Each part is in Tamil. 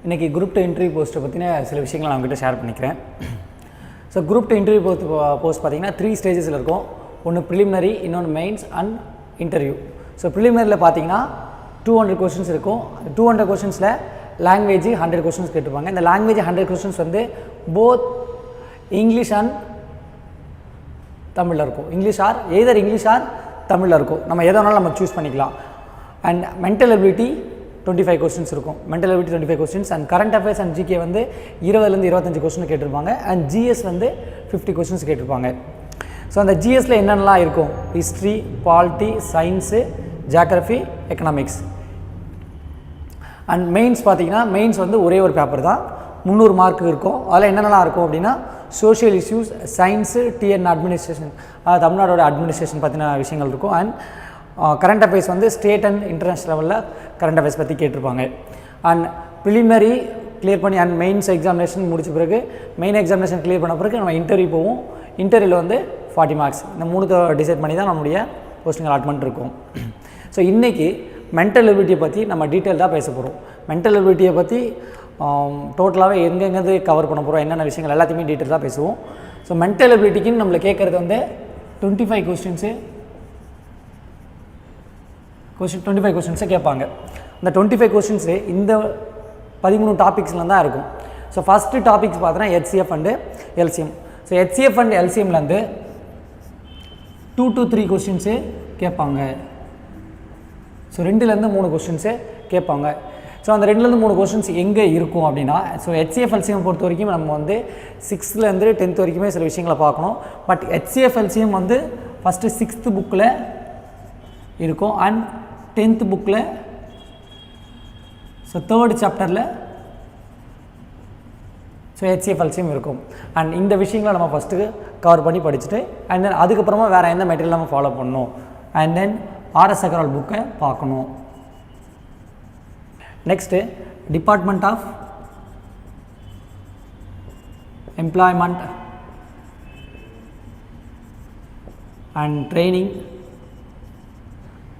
இன்றைக்கி குரூப் 2 இன்டர்வியூ போஸ்ட்டை பற்றின சில விஷயங்களை நான் உங்கள்கிட்ட ஷேர் பண்ணிக்கிறேன். ஸோ குரூப் 2 இன்டர்வியூ போஸ்ட் பார்த்திங்கன்னா 3 ஸ்டேஜஸில் இருக்கும். ஒன்று ப்ரிலிமினரி, இன்னொன்று மெயின்ஸ் அண்ட் இன்டர்வியூ. ஸோ ப்ரிலிமினரியில் பார்த்தீங்கன்னா 200 கொஷின்ஸ் இருக்கும். 200 கொஷின்ஸில் லாங்குவேஜ் 100 கொஷின்ஸ் கேட்டிருப்பாங்க. இந்த லாங்குவேஜ் 100 கொஷின்ஸ் வந்து போத் இங்கிலீஷ் அண்ட் தமிழில் இருக்கும். English or either English or தமிழில் இருக்கும். நம்ம எதை வேணாலும் நம்ம சூஸ் பண்ணிக்கலாம். அண்ட் மென்டல் எபிலிட்டி 25 கொஸ்டின்ஸ் இருக்கும். Mental ability 25 questions. And current affairs and GK வந்து 20லேருந்து 25 கொஸ்டின் கேட்டிருப்பாங்க. அண்ட் ஜிஎஸ் வந்து 50 கொஸ்டின்ஸ் கேட்டிருப்பாங்க. ஸோ அந்த ஜிஎஸில் என்னென்னலாம் இருக்கும்? History, polity, science, geography, economics. And mains பார்த்திங்கன்னா மெயின்ஸ் வந்து ஒரே ஒரு பேப்பர் தான், 300 மார்க்கு இருக்கும். அதில் என்னென்னலாம் இருக்கும் அப்படின்னா social issues, science, TN administration, தமிழ்நாடோட அட்மினிஸ்ட்ரேஷன் பற்றின விஷயங்கள் இருக்கும். அண்ட் கரண்ட் அஃபேர்ஸ் வந்து ஸ்டேட் அண்ட் இன்டர்நேஷ்னல் லெவலில் கரண்ட் அஃபேர்ஸ் பற்றி கேட்டிருப்பாங்க. அண்ட் ப்ரிலிமினரி கிளியர் பண்ணி அண்ட் மெயின்ஸ் எக்ஸாமினேஷன் முடிச்ச பிறகு மெயின் எக்ஸாமினேஷன் கிளியர் பண்ண பிறகு நம்ம இன்டர்வியூ போவோம். இன்டர்வியூவில் வந்து 40 மார்க்ஸ். இந்த 3 டிசைட் பண்ணி தான் நம்மளுடைய போஸ்டிங் அலாட்மெண்ட் இருக்கும். ஸோ இன்றைக்கி மென்டல் எபிலிட்டியை பற்றி நம்ம டீட்டெயில்டாக பேச போகிறோம். மென்டல் எபிலிட்டியை பற்றி டோட்டலாகவே எங்கெங்கே கவர் பண்ண போகிறோம், என்னென்ன விஷயங்கள் எல்லாத்தையுமே டீட்டெயிலாக பேசுவோம். ஸோ மென்டல் எபிலிட்டிக்குன்னு நம்மளை கேட்குறது வந்து 25 கொஸ்டின்ஸை கேட்பாங்க. இந்த 25 கொஸ்டின்ஸு இந்த 13 டாபிக்ஸில் தான் இருக்கும். ஸோ ஃபஸ்ட்டு டாபிக்ஸ் பார்த்தோன்னா HCF and LCM. So HCF and LCMலேருந்து 2 to 3 கொஸ்டின்ஸு கேட்பாங்க. ஸோ 2லேருந்து 3 கொஸ்டின்ஸு கேட்பாங்க. ஸோ அந்த 2லேருந்து 3 கொஸ்டின்ஸ் எங்கே இருக்கும் அப்படின்னா, ஸோ HCF LCM பொறுத்த வரைக்கும் நம்ம வந்து 6லேருந்து 10th வரைக்குமே சில விஷயங்களை பார்க்கணும். பட் HCF LCM வந்து ஃபஸ்ட்டு 6th புக்கில் இருக்கும் அண்ட் 10th புக்கில், ஸோ 3rd சாப்டரில் ஸோ HCF LCM இருக்கும். அண்ட் இந்த விஷயங்களை நம்ம ஃபஸ்ட்டு கவர் பண்ணி படிச்சுட்டு அண்ட் தென் அதுக்கப்புறமா வேறு எந்த மெட்டீரியல் நம்ம ஃபாலோ பண்ணணும். அண்ட் தென் RS அகர்வால் புக்கை பார்க்கணும். Next department of employment and training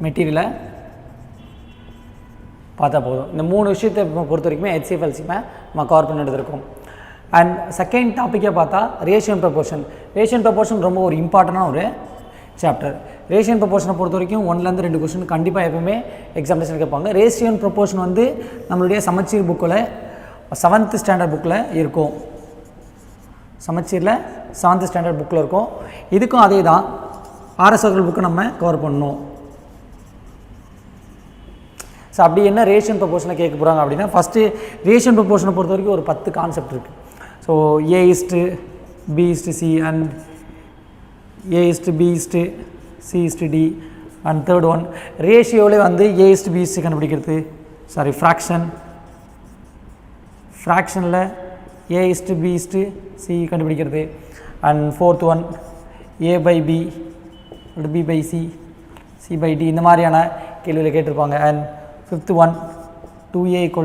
மெட்டீரியலை பார்த்தா போதும். இந்த 3 விஷயத்தை பொறுத்த வரைக்குமே HCF LCM நம்ம கவர் பண்ணிட்டு இருக்கோம். அண்ட் செகண்ட் டாப்பிக்கே பார்த்தா ratio and proportion. Ratio and proportion ரொம்ப ஒரு இம்பார்ட்டண்டான ஒரு சாப்டர். ரேஷியோ அண்ட் ப்ரொபோர்ஷனை பொறுத்த வரைக்கும் 1லேருந்து 2 கொஸ்டின் கண்டிப்பாக எப்பவுமே எக்ஸாமினேஷன் கேட்பாங்க. ரேஷியோ அண்ட் ப்ரொபோர்ஷன் வந்து நம்மளுடைய சமச்சீர் புக்கில் 7th ஸ்டாண்டர்ட் புக்கில் இருக்கும். சமச்சீரில் 7th ஸ்டாண்டர்ட் புக்கில் இருக்கும். இதுக்கும் அதே தான் RS அகர்வால் புக்கை நம்ம கவர் பண்ணணும். ஸோ அப்படி என்ன ரேஷியோ அண்ட் ப்ரொபோர்ஷனை கேட்க போகிறாங்க அப்படின்னா, ஃபஸ்ட்டு ரேஷியோ அண்ட் ப்ரொபோர்ஷனை பொறுத்த வரைக்கும் ஒரு 10 கான்செப்ட் இருக்குது. So A:B:C and A:B:C:D and third one ரேஷியோவிலே வந்து A:B:C கண்டுபிடிக்கிறது, ஃப்ராக்ஷனில் A:B:C கண்டுபிடிக்கிறது. And fourth one A/B B/C C/D இந்த மாதிரியான கேள்வியில் கேட்டிருப்பாங்க. And fifth one 2A =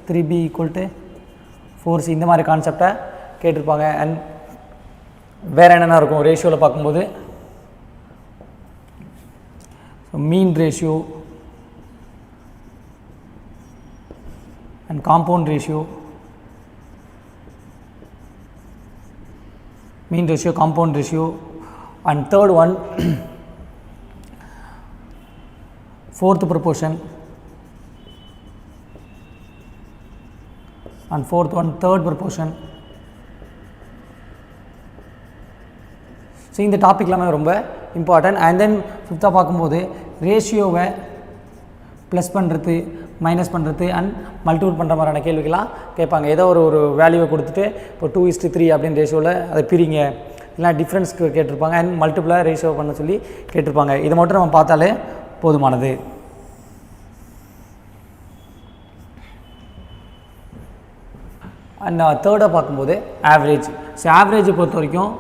3B = 4C இந்த மாதிரி கான்செப்டை கேட்டிருப்பாங்க. அண்ட் வேறு என்னென்ன இருக்கும் ரேஷியோவில் பார்க்கும்போது, mean ratio and compound ratio, mean ratio, compound ratio. And third one 4th proportion. And fourth one 3rd proportion. So இந்த டாபிக் எல்லாமே ரொம்ப இம்பார்ட்டன்ட். அண்ட் தென் 5th பார்க்கும்போது ரேஷியோவை ப்ளஸ் பண்ணுறது, மைனஸ் பண்ணுறது அண்ட் மல்டிபிள் பண்ணுற மாதிரியான கேள்விகள்லாம் கேட்பாங்க. ஏதோ ஒரு வேல்யூவை கொடுத்துட்டு இப்போ 2:3 அப்படின்னு ரேஷியோவில் அதை பிரிங்க, இல்லைனா டிஃப்ரென்ஸ்க்கு கேட்டிருப்பாங்க. அண்ட் மல்டிபிளாக ரேஷியோ பண்ண சொல்லி கேட்டிருப்பாங்க. இதை மட்டும் நம்ம பார்த்தாலே போதுமானது. அண்ட் தேர்டாக பார்க்கும்போது ஆவரேஜ். ஸோ ஆவரேஜை பொறுத்த வரைக்கும்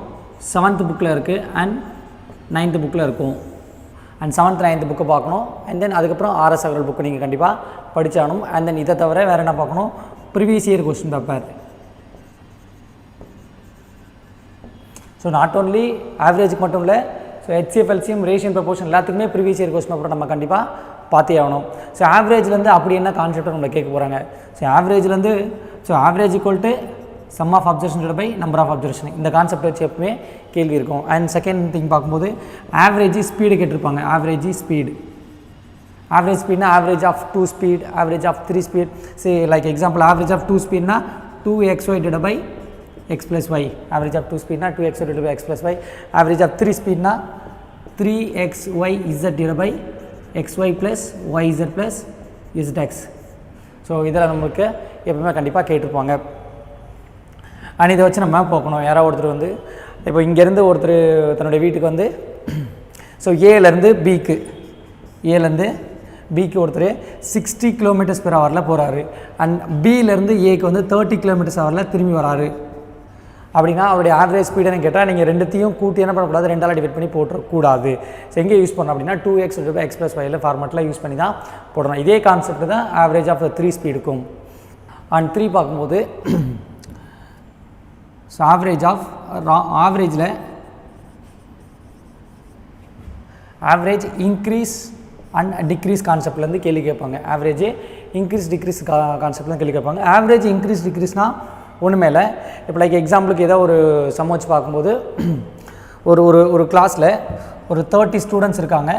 7th புக்கில் இருக்குது அண்ட் 9th புக்கில் இருக்கும். அண்ட் 7th 9th புக்கை பார்க்கணும். அண்ட் தென் அதுக்கப்புறம் RS அகர்வால் புக்கு நீங்கள் கண்டிப்பாக படித்தாகணும். அண்ட் தென் இதை தவிர வேறு என்ன பார்க்கணும்? Previous year question paper. So not only ஆவரேஜுக்கு மட்டும் இல்லை, so HCF LCM ratio and proportion எல்லாத்துக்குமே ப்ரீவியஸ் இயர் கொஸ்டின் பேப்பர் நம்ம கண்டிப்பாக பார்த்தே ஆகணும். ஸோ ஆவரேஜ்லேருந்து அப்படி என்ன கான்செப்டை நம்மளை கேட்க போகிறாங்க. ஸோ ஆவரேஜ்லேருந்து average equal to sum of observation by number of observation, இந்த கான்செப்ட் வச்சு எப்பவுமே கேள்வி இருக்கும். அண்ட் செகண்ட் திங் பார்க்கும்போது ஆவரேஜ் ஸ்பீடு கேட்டிருப்பாங்க. ஆவரேஜ் ஸ்பீடு, ஆவரேஜ் ஸ்பீட்னா average of 2 speed, average of 3 speed. Say like example average of 2 ஸ்பீட்னா 2xy divided by x plus y, average of 2 ஸ்பீட்னா 2xy divided by x plus y, average of 3 ஸ்பீட்னா 3xyz divided by xy plus yz plus zx. So இதில் நம்மளுக்கு எப்பவுமே கண்டிப்பாக கேட்டிருப்பாங்க. அண்ட் இதை வச்சு நம்ம பார்க்கணும். யாராவது ஒருத்தர் வந்து இப்போ இங்கேருந்து ஒருத்தர் தன்னுடைய வீட்டுக்கு வந்து ஸோ ஏலேருந்து பிக்கு ஒருத்தர் 60 km/h போகிறாரு. அண்ட் பியிலேருந்து ஏக்கு வந்து 30 km/h திரும்பி வராரு அப்படின்னா அவருடைய ஆவரேஜ் ஸ்பீடுன்னு கேட்டால் நீங்கள் ரெண்டுத்தையும் கூட்டி என்ன பண்ணக்கூடாது, 2ஆல் டிவைட் பண்ணி போட்டுறக்கூடாது. ஸோ எங்கே யூஸ் பண்ணணும் அப்படின்னா 2x / x + y ஃபார்மெட்டில் யூஸ் பண்ணி தான் போடணும். இதே கான்செப்ட் தான் ஆவரேஜ் ஆஃப் 3 ஸ்பீடுக்கும். அண்ட் 3 பார்க்கும்போது so average increase and decrease கான்செப்ட்லேருந்து கேள்வி கேட்பாங்க. ஆவரேஜ் இன்க்ரீஸ் டிக்ரீஸ் கான்செப்ட்லேருந்து கேள்வி கேட்பாங்க. ஆவரேஜ் இன்க்ரீஸ் டிக்ரீஸ்னால் ஒன்றுமே இல்லை. இப்போ லைக் எக்ஸாம்பிளுக்கு ஏதோ ஒரு சம் வச்சு பார்க்கும்போது ஒரு கிளாஸில் ஒரு 30 ஸ்டூடெண்ட்ஸ் இருக்காங்க.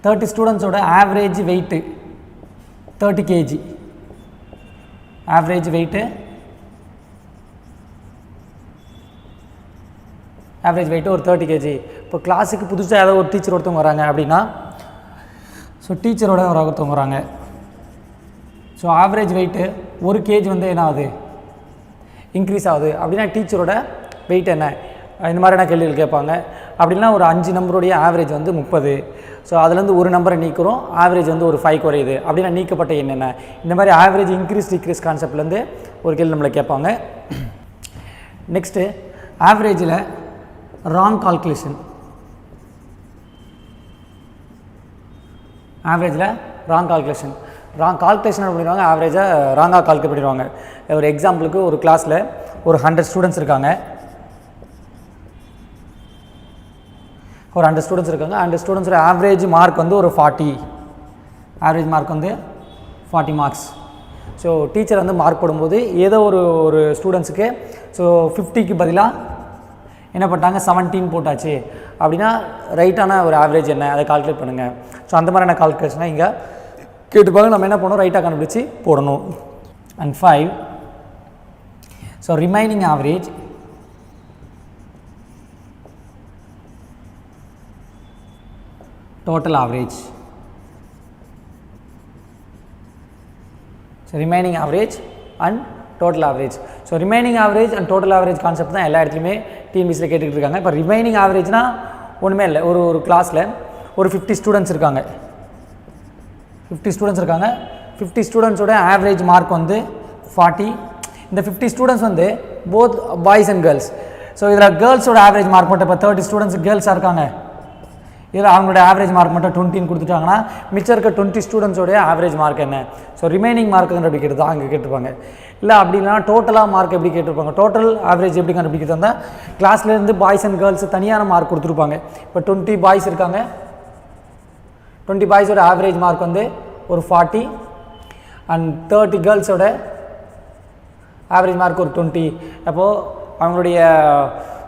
30 ஸ்டூடெண்ட்ஸோட average weight 30 kg, average weight ஒரு 30 kg. இப்போ கிளாஸுக்கு புதுசாக ஏதோ ஒரு டீச்சர் ஒருத்தவங்க வராங்க அப்படின்னா ஸோ டீச்சரோட ஒருத்தவங்க வராங்க. ஸோ ஆவரேஜ் வெயிட்டு 1 kg வந்து என்ன ஆகுது, இன்க்ரீஸ் ஆகுது அப்படின்னா டீச்சரோட வெயிட் என்ன, இந்த மாதிரியான கேள்விகள் கேட்பாங்க. அப்படின்னா ஒரு 5 நம்பருடைய ஆவரேஜ் வந்து 30. ஸோ அதுலேருந்து ஒரு நம்பரை நீக்கிறோம், ஆவரேஜ் வந்து ஒரு 5 குறையுது அப்படின்னா நீக்கப்பட்ட என்னென்ன, இந்த மாதிரி ஆவரேஜ் இன்க்ரீஸ் டிக்ரீஸ் கான்செப்ட்லேருந்து ஒரு கேள்வி நம்மளை கேட்பாங்க. நெக்ஸ்ட்டு ஆவரேஜில் ராங் கால்குலேஷன். ராங் கால்குலேஷன் பண்ணிடுவாங்க. ஆவரேஜாக ராங்காக கால்குலேட் பண்ணிடுவாங்க. ஒரு எக்ஸாம்பிளுக்கு ஒரு கிளாஸில் ஒரு 100 ஸ்டூடெண்ட்ஸ் இருக்காங்க. 100 ஸ்டூடெண்ட்ஸோட ஆவரேஜ் மார்க் வந்து ஒரு 40. ஆவரேஜ் மார்க் வந்து 40 மார்க்ஸ். ஸோ டீச்சர் வந்து மார்க் போடும்போது ஏதோ ஒரு ஸ்டூடெண்ட்ஸுக்கு ஸோ 50க்கு பதிலாக என்ன பண்ணிட்டாங்க 17 போட்டாச்சு அப்படின்னா ரைட்டான ஒரு ஆவரேஜ் என்ன, அதை கால்குலேட் பண்ணுங்கள். ஸோ அந்த மாதிரியான கால்குலேஷனை இங்கே கேட்டுப்பாங்க. நம்ம என்ன பண்ணணும், ரைட்டாக கண்டுபிடிச்சி போடணும். And 5 so remaining average total average. So remaining average and total average. So remaining average and total average concept தான் எல்லா இடத்துலையுமே டிஎன்பிசியில் கேட்டுக்கிட்டு இருக்காங்க. இப்போ ரிமைனிங் ஆவரேஜ்னால் ஒன்றுமே இல்லை. ஒரு கிளாஸில் ஒரு 50 ஸ்டூடெண்ட்ஸ் இருக்காங்க. 50 ஸ்டூடெண்ட்ஸோட ஆவரேஜ் மார்க் வந்து 40. இந்த 50 ஸ்டூடெண்ட்ஸ் வந்து both boys and girls. So இதில் கேர்ள்ஸோட ஆவரேஜ் மார்க் மட்டும் இப்போ 30 ஸ்டூடெண்ட்ஸ் கேர்ள்ஸாக இருக்காங்க. இதில் அவங்களோட ஆவரேஜ் மார்க் மட்டும் 20 கொடுத்துட்டாங்கன்னா மிச்சம் இருக்க 20 ஸ்டூடெண்ட்ஸோடைய ஆவரேஜ் மார்க் என்ன, ஸோ ரிமைனிங் மார்க் கண்டுபிடிக்கிறது தான் அங்கே கேட்டிருப்பாங்க. இல்லை அப்படின்னா டோட்டலாக மார்க் எப்படி கேட்டிருப்பாங்க, டோட்டல் ஆவரேஜ் எப்படி கண்டுபிடிக்கிறது இருந்தால் கிளாஸ்லேருந்து பாய்ஸ் அண்ட் கேர்ள்ஸ் தனியான மார்க் கொடுத்துருப்பாங்க. இப்போ 20 பாய்ஸ் இருக்காங்க. 20 பாய்ஸோட ஆவரேஜ் மார்க் வந்து ஒரு 40 அண்ட் 30 கேர்ள்ஸோட ஆவரேஜ் மார்க் ஒரு 20. அப்போது அவங்களுடைய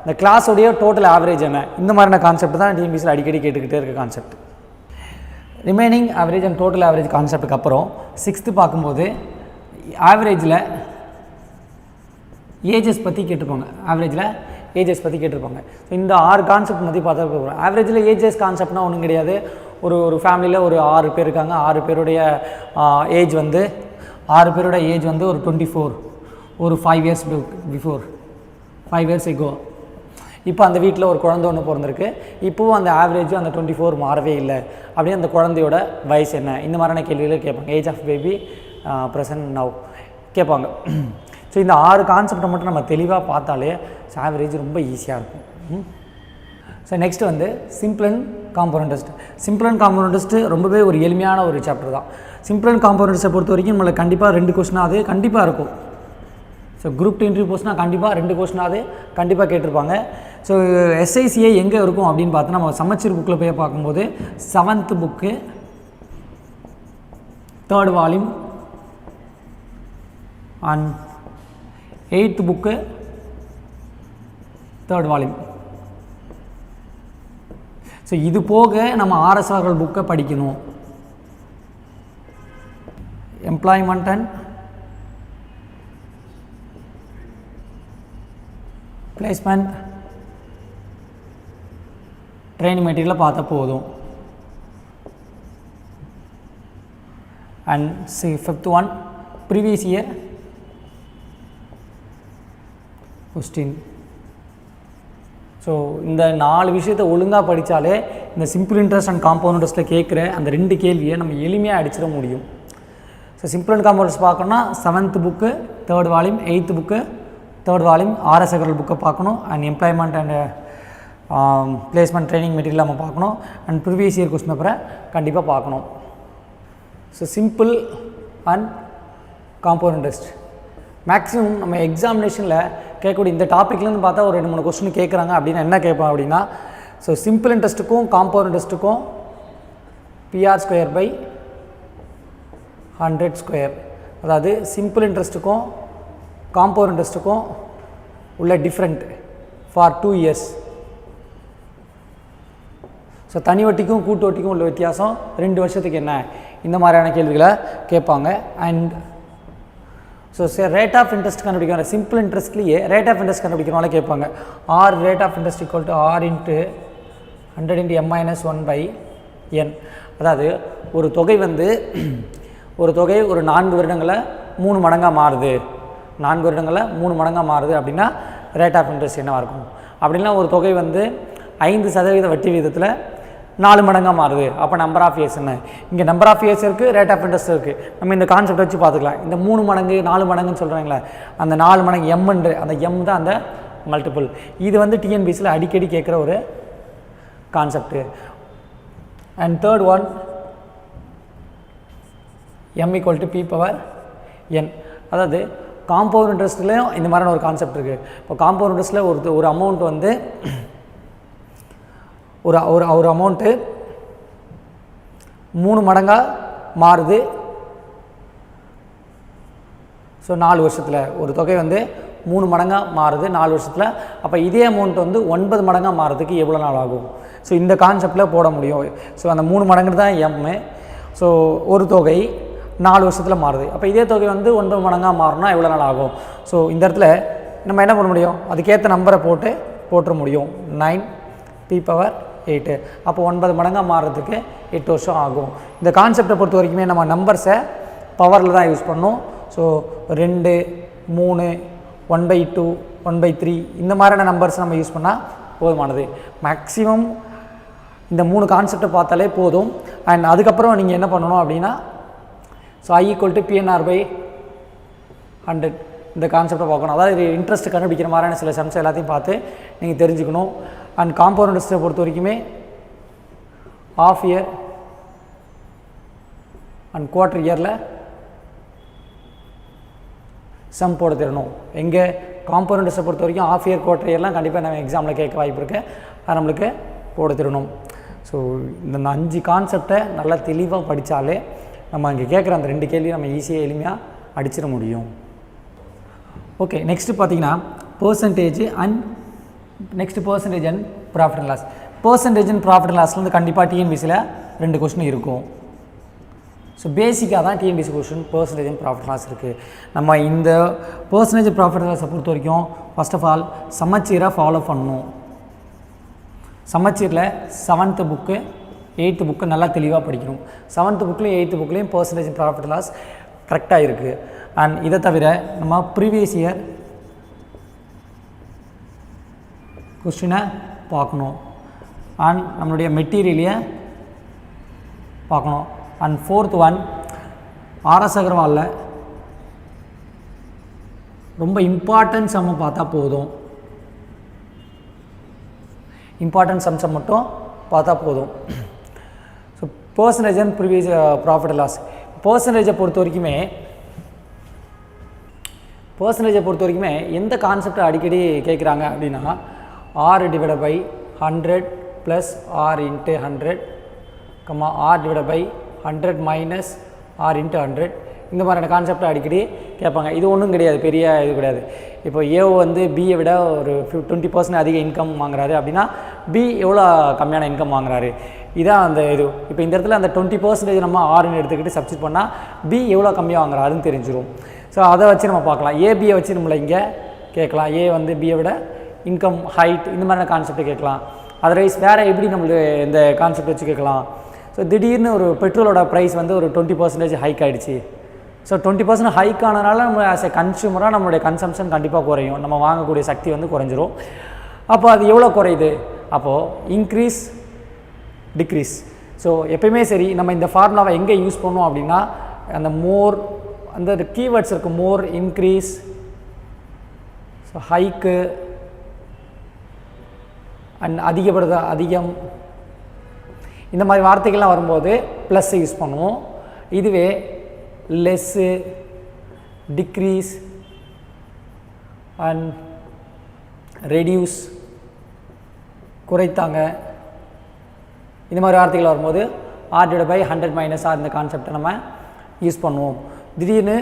இந்த கிளாஸோடைய டோட்டல் ஆவரேஜ் என்ன, இந்த மாதிரியான கான்செப்ட் தான் டிஎன்பிசியில் அடிக்கடி கேட்டுக்கிட்டே இருக்க concept. Remaining average and total average கான்செப்ட்டுக்கு அப்புறம் 6th பார்க்கும்போது ஆவரேஜில் ஏஜஸ் பற்றி கேட்டிருப்பாங்க. ஸோ இந்த 6 கான்செப்ட் பற்றி பார்த்தா போகிறோம். ஆவரேஜில் ஏஜஸ் கான்செப்ட்னா ஒன்றும் கிடையாது. ஒரு ஃபேமிலியில் ஒரு 6 பேர் இருக்காங்க. 6 பேருடைய ஏஜ் வந்து 6 பேரோட ஏஜ் வந்து ஒரு 24, ஒரு 5 இயர்ஸ் பிஃபோர், 5 இயர்ஸ் எகோ. இப்போ அந்த வீட்டில் ஒரு குழந்தை ஒன்று பிறந்திருக்கு. இப்போவும் அந்த ஆவரேஜும் அந்த 24 மாறவே இல்லை. அப்படியே அந்த குழந்தையோட வயசு என்ன, இந்த மாதிரியான கேள்விகள் கேட்பாங்க. Age of baby present now கேட்பாங்க. ஸோ இந்த 6 கான்செப்டை மட்டும் நம்ம தெளிவாக பார்த்தாலே ஆவரேஜ் ரொம்ப ஈஸியாக இருக்கும். ஸோ நெக்ஸ்ட்டு வந்து simple and compound test. Simple and compound test ரொம்பவே ஒரு எளிமையான ஒரு சாப்டர் தான். சிம்பிள் அண்ட் காம்பவுண்ட் டெஸ்ட்டை பொறுத்த வரைக்கும் நம்மளுக்கு கண்டிப்பாக 2 கொஸ்டினாவது கண்டிப்பாக இருக்கும். ஸோ குரூப் 2 இன்டர்வியூ போஸ்ட்னா கண்டிப்பாக 2 கொஸ்டினாவது கண்டிப்பாக கேட்டிருப்பாங்க. ஸோ எஸ்ஐசிஐ எங்கே இருக்கும் அப்படின்னு பார்த்தா நம்ம சமச்சீர் புக்கில் போய் பார்க்கும்போது 7th book 3rd volume and 8th book 3rd volume. So இது போக நம்ம ஆர்எஸ்ஆர்கள் புக்கை படிக்கணும். எம்ப்ளாய்மெண்ட் அண்ட் பிளேஸ்மெண்ட் ட்ரைனிங் மெட்டீரியலை பார்த்தா போதும். And 5th one previous year question. So இந்த 4 விஷயத்தை ஒழுங்காக படித்தாலே இந்த சிம்பிள் இன்ட்ரெஸ்ட் அண்ட் காம்பவுண்ட் இன்ட்ரெஸ்ட்டில் கேட்குற அந்த 2 கேள்வியை நம்ம எளிமையாக அடிச்சிட முடியும். So simple and compound interest பார்க்கணும்னா 7th book 3rd volume, 8th book 3rd volume RS Agarwal புக்கை பார்க்கணும். And employment and placement training material நம்ம பார்க்கணும். அண்ட் ப்ரீவியஸ் இயர் கொஸ்டின் பேப்பரை கண்டிப்பாக பார்க்கணும். So simple and compound interest maximum நம்ம எக்ஸாமினேஷனில் கேட்கக்கூடிய இந்த டாப்பிக்லேருந்து பார்த்தா ஒரு 2-3 கொஸ்டின் கேட்குறாங்க அப்படின்னா என்ன கேட்போம் அப்படின்னா, ஸோ சிம்பிள் இன்ட்ரெஸ்ட்டுக்கும் காம்பவுண்ட் இன்ட்ரெஸ்ட்டுக்கும் PR²/100², அதாவது சிம்பிள் இன்ட்ரெஸ்ட்டுக்கும் காம்பவுண்ட் இன்ட்ரெஸ்ட்டுக்கும் உள்ள டிஃப்ரெண்ட் ஃபார் 2 இயர்ஸ். ஸோ தனி வட்டிக்கும் கூட்டு வட்டிக்கும் உள்ள வித்தியாசம் 2 வருஷத்துக்கு என்ன, இந்த மாதிரியான கேள்விகளை கேட்பாங்க. And so rate of interest கண்டுபிடிக்கிற சிம்பிள் இன்ட்ரெஸ்ட்லேயே ரேட் ஆஃப் இன்ட்ரெஸ்ட் கண்டுபிடிக்கிறனால கேட்பாங்க. R rate of interest equal to R into 100 × m-1/n. அதாவது ஒரு தொகை ஒரு 4 வருடங்களில் 3 மடங்காக மாறுது, 4 வருடங்களில் 3 மடங்காக மாறுது அப்படின்னா ரேட் ஆஃப் இன்ட்ரெஸ்ட் என்னவாக இருக்கும். அப்படின்னா ஒரு தொகை 5% வட்டி விகிதத்தில் 4 மடங்காக மாறுது, அப்போ நம்பர் ஆஃப் இயர்ஸ் என்ன. இங்கே நம்பர் ஆஃப் இயர்ஸ் இருக்குது, ரேட் ஆஃப் இன்ட்ரெஸ்ட் இருக்குது. நம்ம இந்த கான்செப்ட் வச்சு பார்த்துக்கலாம். இந்த 3 மடங்கு 4 மடங்குன்னு சொல்கிறாங்களே, அந்த 4 மடங்கு எம்ன்ற அந்த எம் தான் அந்த மல்டிபிள். இது டிஎன்பிசியில் அடிக்கடி கேட்குற ஒரு concept. And 3rd one m = p/n. அதாவது காம்பவுண்ட் இன்ட்ரெஸ்ட்லேயும் இந்த மாதிரியான ஒரு கான்செப்ட் இருக்குது. இப்போ காம்பவுண்ட் இன்ட்ரெஸ்ட்டில் ஒரு அமௌண்ட் ஒரு அமௌண்ட்டு 3 மடங்காக மாறுது. ஸோ 4 வருஷத்தில் ஒரு தொகை 3 மடங்காக மாறுது 4 வருஷத்தில். அப்போ இதே அமௌண்ட் 9 மடங்காக மாறுறதுக்கு எவ்வளோ நாள் ஆகும்? ஸோ இந்த கான்செப்டில் போட முடியும். ஸோ அந்த 3 மடங்கு தான் எம்மு. ஸோ ஒரு தொகை 4 வருஷத்தில் மாறுது, அப்போ இதே தொகை 9 மடங்காக மாறினா எவ்வளோ நாள் ஆகும்? ஸோ இந்த இடத்துல நம்ம என்ன பண்ண முடியும், அதுக்கேற்ற நம்பரை போட்டுற முடியும். 9p/8. அப்போ 9 மடங்காக மாறுறதுக்கு 8 வருஷம் ஆகும். இந்த கான்செப்டை பொறுத்த வரைக்குமே நம்ம நம்பர்ஸை பவரில் தான் யூஸ் பண்ணோம். ஸோ 2, 3, 1/2, 1/3 இந்த மாதிரியான நம்பர்ஸ் நம்ம யூஸ் பண்ணால் போதுமானது. மேக்ஸிமம் இந்த 3 கான்செப்டை பார்த்தாலே போதும். அண்ட் அதுக்கப்புறம் நீங்கள் என்ன பண்ணணும் அப்படின்னா, ஸோ I = PNR/100 இந்த கான்செப்டை பார்க்கணும். அதாவது இன்ட்ரெஸ்ட் கண்டுபிடிக்கிற மாதிரியான சில சம்ஸ் எல்லாத்தையும் பார்த்து நீங்கள் தெரிஞ்சுக்கணும். அண்ட் காம்பவுண்ட் இன்ட்ரெஸ்ட்டை பொறுத்த வரைக்குமே ½ இயர் அண்ட் குவார்ட்டர் இயரில் சம் போட தெரியணும். எங்கே காம்பவுண்ட் இன்ட்ரெஸ்ட்டை பொறுத்த வரைக்கும் ½ இயர் குவார்ட்டர் இயர்லாம் கண்டிப்பாக நம்ம எக்ஸாமில் கேட்க வாய்ப்பு இருக்குது. அது நம்மளுக்கு போட தெரியணும். ஸோ இந்த 5 கான்செப்டை நல்லா தெளிவாக படித்தாலே நம்ம இங்கே கேட்குற அந்த 2 கேள்வி நம்ம ஈஸியாக எளிமையாக அடிச்சிட முடியும். ஓகே, நெக்ஸ்ட்டு பார்த்தீங்கன்னா percentage and profit and loss. Percentage and profit and லாஸ்லேருந்து கண்டிப்பாக டிஎன்பிசியில் 2 கொஸ்டின் இருக்கும். ஸோ பேசிக்காக தான் TNPSC question percentage and profit loss இருக்குது. நம்ம இந்த பர்சன்டேஜ் ப்ராஃபிட் லாஸை பொறுத்த வரைக்கும் ஃபர்ஸ்ட் ஆஃப் ஆல் சமச்சீரை ஃபாலோ பண்ணணும். சமச்சீரில் 7th புக்கு 8th புக்கு நல்லா தெளிவாக படிக்கணும். 7th புக்லேயும் 8th புக்லேயும் பர்சன்டேஜ் ப்ராஃபிட் லாஸ் கரெக்டாக இருக்குது. அண்ட் இதை தவிர நம்ம ப்ரீவியஸ் இயர் கொஸ்டினை பார்க்கணும். அண்ட் நம்மளுடைய மெட்டீரியலையை பார்க்கணும். அண்ட் 4th ஒன் ஆர்எஸ் அகர்வாலில் ரொம்ப இம்பார்ட்டன்ட் சம்மை பார்த்தா போதும். இம்பார்ட்டன்ட் சம்ஸை மட்டும் பார்த்தா போதும். So percentage and previous profit loss. பர்சன்டேஜை பொறுத்த வரைக்குமே எந்த கான்செப்டை அடிக்கடி கேட்குறாங்க அப்படின்னா, R divided by 100 plus R into 100, R divided by 100 minus R into 100. இந்த மாதிரியான கான்செப்ட் அடிக்கடி கேட்பாங்க. இது ஒன்றும் கிடையாது, பெரிய இது கிடையாது. இப்போ ஏ வந்து பியை விட ஒரு 20% அதிக இன்கம் வாங்குறாரு அப்படின்னா பி எவ்வளோ கம்மியான இன்கம் வாங்குறாரு, இதான் அந்த இது. இப்போ இந்த இடத்துல அந்த 20% நம்ம ஆர்னு எடுத்துக்கிட்டு சப்ஸ்டிட் பண்ணால் பி எவ்வளோ கம்மியாக வாங்குறாருன்னு தெரிஞ்சிடும். ஸோ அதை வச்சு நம்ம பார்க்கலாம். ஏபியை வச்சு நம்மளை இங்கே கேட்கலாம். ஏ வந்து பியை விட இன்கம் ஹைட் இந்த மாதிரியான கான்செப்ட் கேட்கலாம். அதர்வைஸ் வேறு எப்படி நம்மளுக்கு இந்த கான்செப்ட் வச்சு கேட்கலாம். ஸோ திடீர்னு ஒரு பெட்ரோலோட ப்ரைஸ் வந்து ஒரு 20% ஹைக் ஆகிடுச்சு. ஸோ 20% ஹைக் ஆனதுனால நம்ம ஆஸ் எ கன்சூமராக நம்மளுடைய கன்சம்ஷன் கண்டிப்பாக குறையும், நம்ம வாங்கக்கூடிய சக்தி வந்து குறைஞ்சிரும். அப்போ அது எவ்வளோ குறையுது, அப்போது இன்க்ரீஸ் டிக்ரீஸ். ஸோ எப்பயுமே சரி நம்ம இந்த ஃபார்முலாவை எங்கே யூஸ் பண்ணுவோம் அப்படின்னா அந்த மோர் அந்த கீவேர்ட்ஸ் இருக்குது. மோர், இன்க்ரீஸ், ஸோ ஹைக்கு அண்ட் அதிகப்படுத்த அதிகம், இந்த மாதிரி வார்த்தைகள்லாம் வரும்போது ப்ளஸ்ஸை யூஸ் பண்ணுவோம். இதுவே லெஸ்ஸு, டிக்ரீஸ் அண்ட் ரெடியூஸ், குறைத்தாங்க, இந்த மாதிரி வார்த்தைகள் வரும்போது R divided by 100 minus R இந்த கான்செப்டை நம்ம யூஸ் பண்ணுவோம். திடீர்னு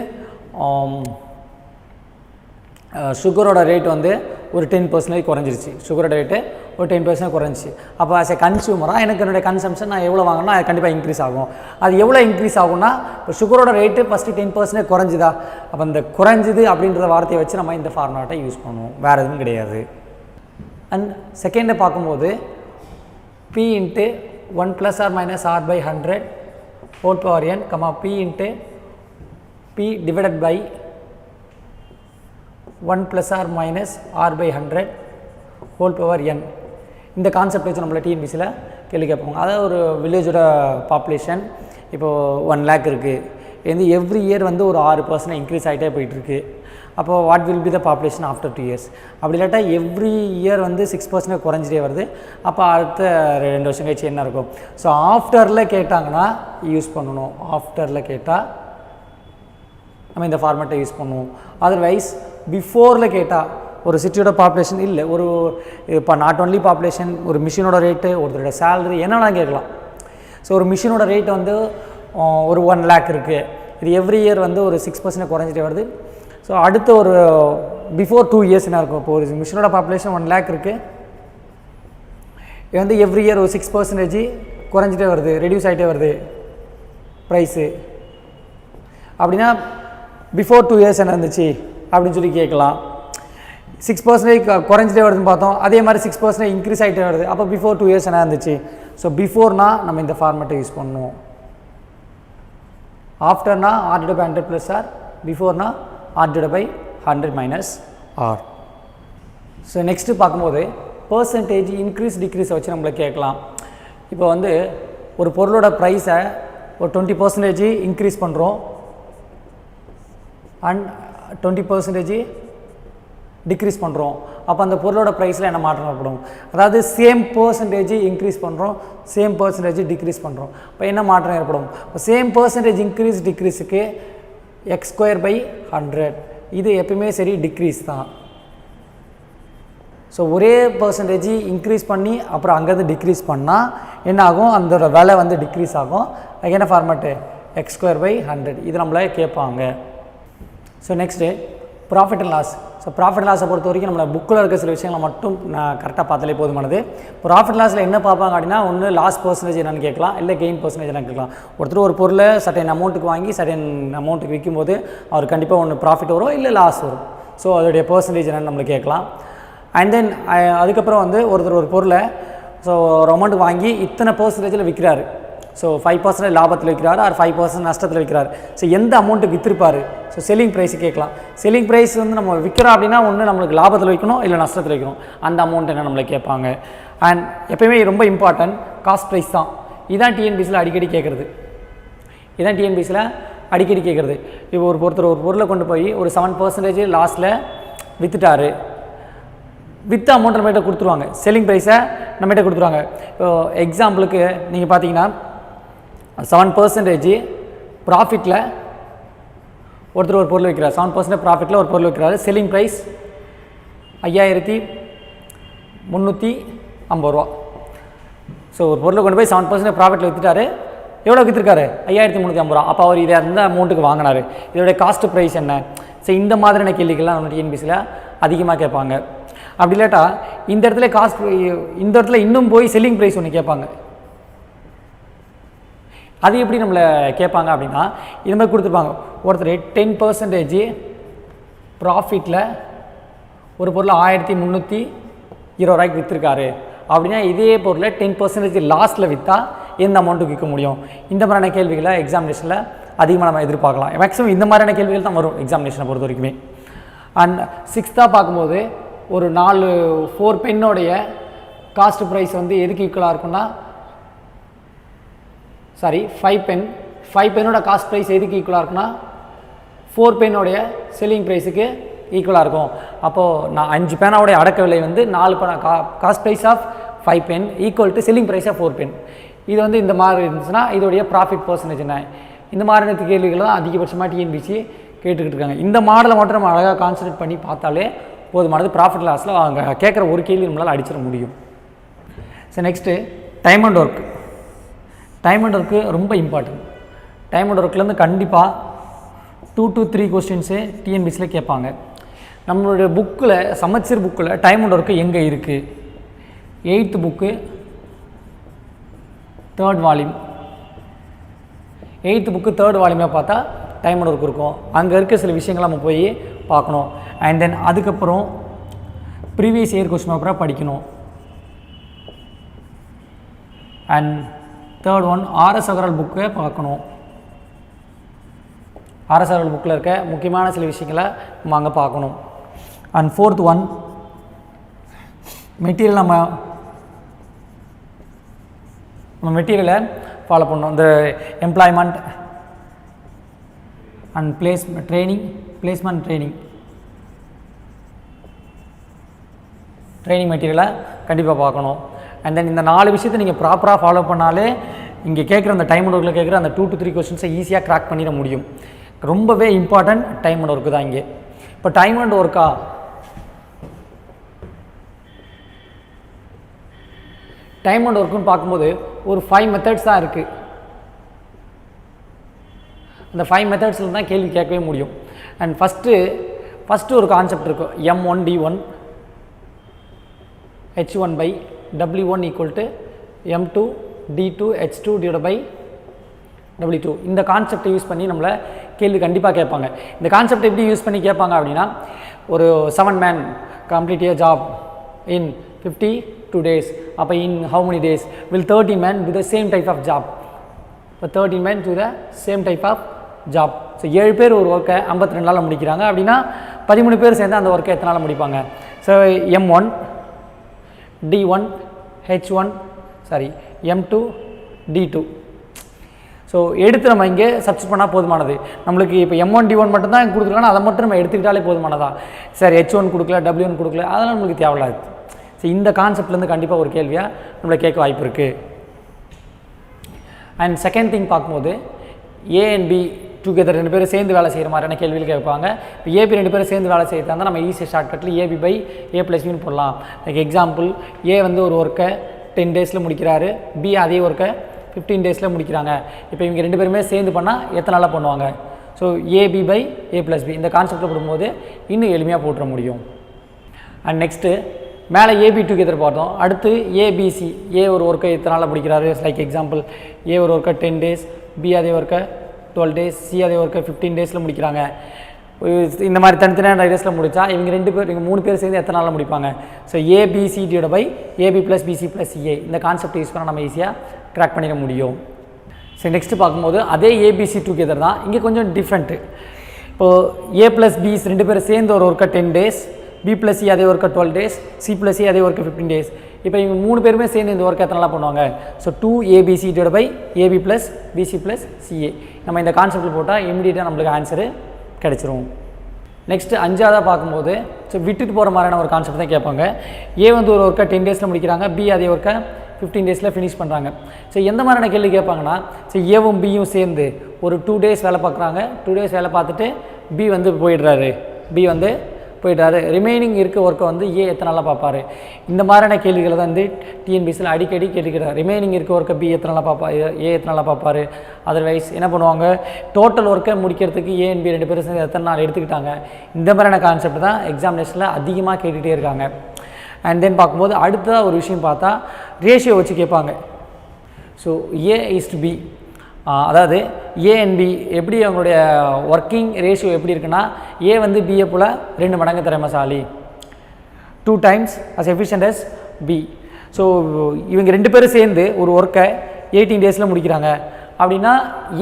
சுகரோட ரேட் வந்து ஒரு 10% குறைஞ்சிருச்சு. சுகரோட ரேட்டு ஒரு 10% குறைஞ்சி. அப்போ ஆஸ் எ கன்சூமராக எனக்கு என்னுடைய கன்சம்ஷன் நான் எவ்வளோ வாங்கினா அது கண்டிப்பாக இன்க்ரீஸ் ஆகும். அது எவ்வளோ இன்க்ரீஸ் ஆகும்னா இப்போ சுகரோட ரேட்டு ஃபஸ்ட்டு 10% குறைஞ்சிதா, அப்போ இந்த குறைஞ்சிது அப்படின்ற வார்த்தையை வச்சு நம்ம இந்த ஃபார்முலாட்டை யூஸ் பண்ணுவோம், வேறு எதுவும் கிடையாது. அண்ட் செகண்டை பார்க்கும்போது P into 1 plus or minus R by 100 whole power n, P into P divided by 1 plus or minus R by 100 whole power n. இந்த கான்செப்ட் வச்சு நம்மளை டிஎன்பிசியில் கேள்வி கேட்பாங்க. அதாவது ஒரு வில்லேஜோட பாப்புலேஷன் இப்போது 1 lakh இருக்குது. இது எவ்ரி இயர் வந்து ஒரு 6% இன்க்ரீஸ் ஆகிட்டே போயிட்டுருக்கு. அப்போது what will be the population after 2 years? அப்படி இல்லாட்டா எவ்ரி இயர் வந்து 6% குறைஞ்சிட்டே வருது. அப்போ அடுத்த 2 வருஷம் கழிச்சு என்ன இருக்கும்? ஸோ ஆஃப்டரில் கேட்டாங்கன்னா யூஸ் பண்ணணும். ஆஃப்டரில் கேட்டால் நம்ம இந்த ஃபார்மேட்டை யூஸ் பண்ணுவோம். அதர்வைஸ் பிஃபோரில் கேட்டால் ஒரு சிட்டியோட பாப்புலேஷன் இல்லை, ஒரு இப்போ நாட் ஒன்லி பாப்புலேஷன், ஒரு மிஷினோட ரேட்டு, ஒருத்தரோட சேலரி என்னெல்லாம் கேட்கலாம். ஸோ ஒரு மிஷினோட ரேட் வந்து ஒரு 1 lakh இருக்குது. இது எவ்ரி இயர் வந்து ஒரு 6% குறைஞ்சிட்டே வருது. ஸோ அடுத்த ஒரு பிஃபோர் 2 years என்ன இருக்கும்? இப்போ ஒரு மிஷினோட பாப்புலேஷன் 1 lakh இருக்குது. இது வந்து எவ்ரி இயர் ஒரு 6% குறைஞ்சிட்டே வருது, ரெடியூஸ் ஆகிட்டே வருது ப்ரைஸு. அப்படின்னா பிஃபோர் 2 years என்ன இருந்துச்சு அப்படின்னு சொல்லி கேட்கலாம். 6% குறைஞ்சிட்டே வருதுன்னு பார்த்தோம், அதே மாதிரி 6% இன்க்ரீஸ் ஆகிட்டே வருது. அப்போ பிஃபோர் 2 years என்ன இருந்துச்சு? ஸோ பிஃபோர்னா நம்ம இந்த ஃபார்மேட்டை யூஸ் பண்ணுவோம். ஆஃப்டர்னா R divided by 100 plus R, பிஃபோர்னா R divided by 100 minus R. So next பார்க்கும்போது பர்சன்டேஜ் இன்க்ரீஸ் டிக்ரீஸை வச்சு நம்மளை கேட்கலாம். இப்போ வந்து ஒரு பொருளோட ப்ரைஸை ஒரு 20% இன்க்ரீஸ் பண்ணுறோம் அண்ட் 20% டிக்ரீஸ் பண்ணுறோம். அப்போ அந்த பொருளோட ப்ரைஸில் என்ன மாற்றம் ஏற்படும்? அதாவது சேம் பர்சன்டேஜ் இன்க்ரீஸ் பண்ணுறோம், சேம் பர்சன்டேஜ் டிக்ரீஸ் பண்ணுறோம். இப்போ என்ன மாற்றம் ஏற்படும்? இப்போ சேம் பர்சன்டேஜ் இன்க்ரீஸ் டிக்ரீஸுக்கு x² by 100, இது எப்பயுமே சரி டிக்ரீஸ் தான். ஸோ ஒரே பர்சன்டேஜ் இன்க்ரீஸ் பண்ணி அப்புறம் அங்கேருந்து டிக்ரீஸ் பண்ணால் என்ன ஆகும்? அதோட விலை வந்து டிக்ரீஸ் ஆகும். அதுக்கு என்ன ஃபார்மேட்டு? x² by 100. இது நம்மளே கேட்பாங்க. So next profit and loss. So profit லாஸை பொறுத்த வரைக்கும் நம்மளை புக்கில் இருக்க சில விஷயங்களை மட்டும் நான் கரெக்டாக பார்த்தாலே போதுமானது. ப்ராஃபிட் லாஸில் என்ன பார்ப்பாங்க அப்படின்னா ஒன்று லாஸ் பர்சன்டேஜ் என்னென்னு கேட்கலாம், இல்லை கெயின் பர்சன்டேஜ் என்னன்னு கேட்கலாம். ஒருத்தர் ஒரு பொருளை சர்டன் அமௌண்ட்டுக்கு வாங்கி சர்டன் அமௌண்ட்டுக்கு விற்கும்போது அவர் கண்டிப்பாக ஒன்று ப்ராஃபிட் வரும், இல்லை லாஸ் வரும். ஸோ அதோடைய பர்சன்டேஜ் என்னென்னு நம்மளுக்கு கேட்கலாம். அண்ட் தென் அதுக்கப்புறம் வந்து ஒருத்தர் ஒரு பொருளை ஸோ ஒரு அமௌண்ட்டுக்கு வாங்கி இத்தனை பர்சன்டேஜில் விற்கிறாரு. ஸோ 5% லாபத்தில் விற்கிறாரு, ஆர் 5% நஷ்டத்தில் விற்கிறாரு. ஸோ எந்த அமௌண்ட்டுக்கு விற்றுருப்பார்? ஸோ செல்லிங் ப்ரைஸு கேட்கலாம். செல்லிங் ப்ரைஸ் வந்து நம்ம விற்கிறோம் அப்படின்னா ஒன்று நம்மளுக்கு லாபத்தில் வைக்கணும், இல்லை நஷ்டத்தில் வைக்கணும். அந்த அமௌண்ட் என்ன நம்மளை கேட்பாங்க. அண்ட் எப்போயுமே ரொம்ப இம்பார்ட்டன்ட் காஸ்ட் ப்ரைஸ் தான். இதுதான் டிஎன்பிசியில் அடிக்கடி கேட்குறது. இதுதான் டிஎன்பிசியில் அடிக்கடி கேட்குறது. இப்போ ஒரு பொருளை கொண்டு போய் ஒரு 7% லாஸில் விற்றுட்டாரு. விற்ற அமௌண்ட் நம்மகிட்ட கொடுத்துருவாங்க, செல்லிங் ப்ரைஸை நம்மகிட்ட கொடுத்துருவாங்க. இப்போ எக்ஸாம்பிளுக்கு நீங்கள் பார்த்தீங்கன்னா 7% ப்ராஃபிட்டில் ஒருத்தர் ஒரு பொருள் விற்கிறார். 7% ப்ராஃபிட்டில் ஒரு பொருள் விற்கிறாரு. செல்லிங் ப்ரைஸ் 5000 350 ரூபா. ஸோ ஒரு பொருளை கொண்டு போய் 7% ப்ராஃபிட்டில் விற்றுட்டாரு. எவ்வளோ விற்றுருக்காரு? 5350 ரூபா. அப்போ அவர் இதை அந்த அமௌண்ட்டுக்கு வாங்கினார். இதோடைய காஸ்ட் ப்ரைஸ் என்ன? ஸோ இந்த மாதிரியான கேள்விகள்லாம் நம்ம டிஎன்பிசியில் அதிகமாக கேட்பாங்க. அப்படி இல்லாட்டா இந்த இடத்துல இந்த இடத்துல இன்னும் போய் செல்லிங் ப்ரைஸ் ஒன்று கேட்பாங்க. அது எப்படி நம்மளை கேட்பாங்க அப்படின்னா, இது மாதிரி கொடுத்துருப்பாங்க. ஒருத்தர் 10% ப்ராஃபிட்டில் ஒரு பொருளை 1320 ரூபாய்க்கு விற்றுருக்காரு அப்படின்னா, இதே பொருளை 10% லாஸ்ட்டில் விற்றா எந்த அமௌண்ட்டுக்கு விற்க முடியும்? இந்த மாதிரியான கேள்விகளை எக்ஸாமினேஷனில் அதிகமாக நம்ம எதிர்பார்க்கலாம். மேக்ஸிமம் இந்த மாதிரியான கேள்விகள் தான் வரும் எக்ஸாமினேஷனை பொறுத்த வரைக்குமே. அண்ட் 6th பார்க்கும்போது ஒரு 4 பென்னோடைய காஸ்ட் ப்ரைஸ் வந்து எதுக்கு ஈக்குவலாக இருக்குன்னா, 5 பென்னோட காஸ்ட் ப்ரைஸ் எதுக்கு ஈக்குவலாக இருக்குன்னா 4 பென்னோடைய செல்லிங் ப்ரைஸுக்கு ஈக்குவலாக இருக்கும். அப்போது நான் 5 பேனாவுடைய அடக்க விலை வந்து 4 பேனா cost price of 5 pen equal to selling price of 4 pen. இது வந்து இந்த மாதிரி இருந்துச்சுன்னா இதோடைய ப்ராஃபிட் பர்சன்டேஜ் என்ன? இந்த மாதிரியான கேள்விகள் தான் அதிகபட்சமாக டிஎன்பிசி கேட்டுக்கிட்டு இருக்காங்க. இந்த மாடலை மட்டும் நம்ம அழகாக கான்சன்ட்ரேட் பண்ணி பார்த்தாலே போதுமானது. ப்ராஃபிட் லாஸில் அவங்க கேட்குற ஒரு கேள்வி நம்மளால் அடிச்சிட முடியும். So next time and work. Time and work ரொம்ப இம்பார்ட்டன்ட். டைம் அண்ட் ஒர்க்லேருந்து கண்டிப்பாக 2 to 3 கொஸ்டின்ஸு டிஎன்பிசியில் கேட்பாங்க. நம்மளுடைய புக்கில் சமச்சீர் புக்கில் டைம் அண்ட் ஒர்க்கு எங்கே இருக்குது? 8th book 3rd volume. 8th book 3rd வால்யூமில் பார்த்தா டைம் அண்ட் ஒர்க் இருக்கும். அங்கே இருக்க சில விஷயங்கள் நம்ம போய் பார்க்கணும். அண்ட் தென் அதுக்கப்புறம் ப்ரீவியஸ் இயர் கொஸ்டின் பேப்பரை படிக்கணும். And 3rd one RS Agarwal புக்கை பார்க்கணும். ஆர்எஸ் அகர்வால் புக்கில் இருக்க முக்கியமான சில விஷயங்களை நம்ம அங்கே பார்க்கணும். அண்ட் 4th ஒன் மெட்டீரியல் நம்ம மெட்டீரியலை ஃபாலோ பண்ணணும். இந்த எம்ப்ளாய்மெண்ட் அண்ட் பிளேஸ்மெண்ட் ட்ரைனிங் மெட்டீரியலை கண்டிப்பாக பார்க்கணும். அண்ட் தென் இந்த 4 விஷயத்தை நீங்கள் ப்ராப்பராக ஃபாலோ பண்ணாலே இங்கே கேட்குற அந்த டைம் அண்ட் ஒர்க்கில் கேட்குற அந்த 2 to 3 கொஸ்டின்ஸை ஈஸியாக க்ராக் பண்ணிட முடியும். ரொம்பவே இம்பார்ட்டன்ட் டைம் அண்ட் ஒர்க்கு தான் இங்கே. இப்போ டைம் அண்ட் ஒர்க்கா டைம் அண்ட் ஒர்க்குன்னு பார்க்கும்போது ஒரு 5 மெத்தட்ஸ் தான் இருக்குது. அந்த 5 மெத்தட்ஸில் தான் கேள்வி கேட்கவே முடியும். அண்ட் ஃபஸ்ட்டு ஒரு கான்செப்ட் இருக்கும். M1D1 H1/W1 = M2D2 H2/W2. இந்த கான்செப்டை யூஸ் பண்ணி நம்மளை கேள்வி கண்டிப்பாக கேட்பாங்க. இந்த கான்செப்டை எப்படி யூஸ் பண்ணி கேட்பாங்க அப்படின்னா, ஒரு 7 man complete a job in 52 days. அப்போ in how many days will 13 men do the same type of job? இப்போ 13 men do the same type of job. So 7 பேர் ஒரு ஒர்க்கை 52 நாளில் முடிக்கிறாங்க அப்படின்னா 13 பேர் சேர்ந்து அந்த ஒர்க்கை எத்தனை நாளில் முடிப்பாங்க? So M1 D1 H1 M2 D2. So எடுத்து நம்ம இங்கே சப்ஸ்டிட் பண்ணால் போதுமானது. நம்மளுக்கு இப்போ M1 D1 மட்டும் தான் கொடுத்துருக்காங்க, அதை மட்டும் நம்ம எடுத்துக்கிட்டாலே போதுமானதா? சரி, H1 கொடுக்கல, W1 கொடுக்கல, அதெல்லாம் நம்மளுக்கு தேவையில்லாது. ஸோ இந்த கான்செப்ட்லேருந்து கண்டிப்பாக ஒரு கேள்வியாக நம்மளை கேட்க வாய்ப்பு இருக்குது. அண்ட் செகண்ட் திங் பார்க்கும்போது A and B டுகெதர் 2 பேரும் சேர்ந்து வேலை செய்கிற மாதிரியான கேள்விகள் கேட்பாங்க. இப்போ AB 2 பேரும் சேர்ந்து வேலை செய்கிறதா இருந்தால் நம்ம ஈஸி ஷார்ட்கட்டில் AB/A+B போடலாம். லைக் எக்ஸாம்பிள், A வந்து ஒரு ஒர்க்கை 10 days முடிக்கிறாரு, B அதே ஒர்க்கை 15 days முடிக்கிறாங்க. இப்போ இவங்க 2 பேருமே சேர்ந்து பண்ணால் எத்தனை நாளாக பண்ணுவாங்க? ஸோ AB/A+B இந்த கான்செப்டில் போடும்போது இன்னும் எளிமையாக போட்டுற முடியும். அண்ட் நெக்ஸ்ட்டு மேலே AB டுகெதர் பார்த்தோம். அடுத்து ABC, A ஒரு ஒர்க்கை எத்தனை நாளில் முடிக்கிறாரு? லைக் எக்ஸாம்பிள், A ஒரு ஒர்க்கை 10 days, B அதே ஒர்க்கை 12 days, C அதே ஒர்க்கை 15 days முடிக்கிறாங்க. இந்த மாதிரி தனித்தனியான டேஸில் முடித்தா இவங்க 3 பேர் சேர்ந்து எத்தனை நாளில் முடிப்பாங்க? ஸோ AB/AB+BC+CA இந்த கான்செப்ட் யூஸ் பண்ணால் நம்ம ஈஸியாக க்ராக் பண்ணிட முடியும். ஸோ நெக்ஸ்ட்டு பார்க்கும்போது அதே ABC டுகெதர் தான், இங்கே கொஞ்சம் டிஃப்ரெண்ட்டு. இப்போது A+B 2 பேர் சேர்ந்து ஒரு ஒர்க்கை 10 days, B+C அதே ஒர்க்கை 12 days, C+C அதே ஒர்க்கை 15 days. இப்போ இவங்க 3 பேருமே சேர்ந்து இந்த ஒர்க்கை எத்தனை நாளாக பண்ணுவாங்க? ஸோ 2ABC/AB+BC+CA நம்ம இந்த கான்செப்டில் போட்டால் இமிடியேட்டாக நம்மளுக்கு ஆன்சரு கிடச்சிரும். நெக்ஸ்ட்டு 5ஆவதாக பார்க்கும்போது ஸோ விட்டுட்டு போகிற மாதிரியான ஒரு கான்செப்ட் தான் கேட்பாங்க. A வந்து ஒரு ஒர்க்கை 10 days முடிக்கிறாங்க, B அதே ஒர்க்கை 15 days ஃபினிஷ் பண்ணுறாங்க. ஸோ எந்த மாதிரியான கேள்வி கேட்பாங்கன்னா, ஸோ Aவும் Bயும் சேர்ந்து ஒரு 2 days வேலை பார்க்குறாங்க. 2 days வேலை பார்த்துட்டு B வந்து போயிடுறாரு, B வந்து போயிட்டாரு. ரிமைனிங் இருக்க ஒர்க்கை வந்து ஏ எத்தனை நாளாக பார்ப்பார்? இந்த மாதிரியான கேள்விகளை தான் வந்து டிஎன்பிசியில் அடிக்கடி கேட்டுக்கிறார். ரிமைனிங் இருக்க ஒர்க்கை பி எத்தனை நாளாக பார்ப்பார், ஏ எத்தனை நாளாக பார்ப்பார்? அதர்வைஸ் என்ன பண்ணுவாங்க, டோட்டல் ஒர்க்கை முடிக்கிறதுக்கு ஏ அண்ட் பி 2 பேரும் சேர்ந்து எத்தனை நாள் எடுத்துக்கிட்டாங்க? இந்த மாதிரியான கான்செப்ட் தான் எக்ஸாமினேஷனில் அதிகமாக கேட்டுகிட்டே இருக்காங்க. அண்ட் தென் பார்க்கும்போது அடுத்ததாக ஒரு விஷயம் பார்த்தா ரேஷியோ வச்சு கேட்பாங்க. ஸோ A:B, அதாவது ஏ அண்ட் பி எப்படி அவங்களுடைய ஒர்க்கிங் ரேஷியோ எப்படி இருக்குன்னா, ஏ வந்து பிஏ போல் 2 மடங்கு திறமைசாலி, 2 times as efficient as B. So இவங்க 2 பேரும் சேர்ந்து ஒரு ஒர்க்கை 18 days முடிக்கிறாங்க அப்படின்னா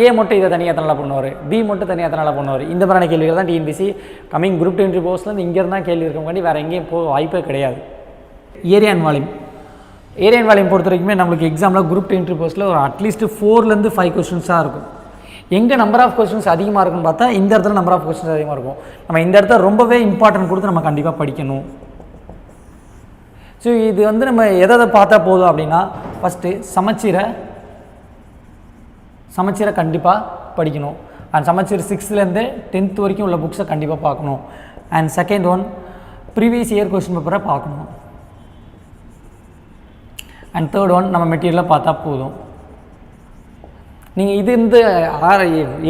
ஏ மட்டும் இதை தனியாக எத்தனை நாளாக பண்ணுவார், பி மட்டும் தனியாக எத்தனை நாளாக பண்ணுவார்? இந்த மாதிரியான கேள்விகள் தான் டிஎன்பிசி கம்மிங் குரூப் 2 இன்டர்வியூ போஸ்ட்லேருந்து இங்கேருந்து தான் கேள்வி இருக்கங்காண்டி வேறு எங்கேயும் போக வாய்ப்பே கிடையாது. Area and volume. Area and volume பொறுத்த வரைக்குமே நம்மளுக்கு எக்ஸாமில் குரூப் 2 இன்டர்வியூ போஸ்ட்டில் ஒரு அட்லீஸ்ட் 4 to 5 கொஸ்டின்ஸாக இருக்கும். எங்கே நம்பர் ஆஃப் கொஸ்டின்ஸ் அதிகமாக இருக்குன்னு பார்த்தா இந்த இடத்துல நம்பர் ஆஃப் கொஸ்டின்ஸ் அதிகமாக இருக்கும். நம்ம இந்த இடத்துல ரொம்பவே இம்பார்ட்டன்ட் கொடுத்து நம்ம கண்டிப்பாக படிக்கணும். ஸோ இது வந்து நம்ம எதை பார்த்தா போதும் அப்படின்னா, ஃபஸ்ட்டு சமச்சீரை கண்டிப்பாக படிக்கணும். அண்ட் சமச்சீர் 6th-லேருந்து 10th வரைக்கும் உள்ள புக்ஸை கண்டிப்பாக பார்க்கணும். And second one previous year question பேப்பரை பார்க்கணும். அண்ட் தேர்ட் ஒன் நம்ம மெட்டீரியலை பார்த்தா போதும். நீங்கள் இது இந்த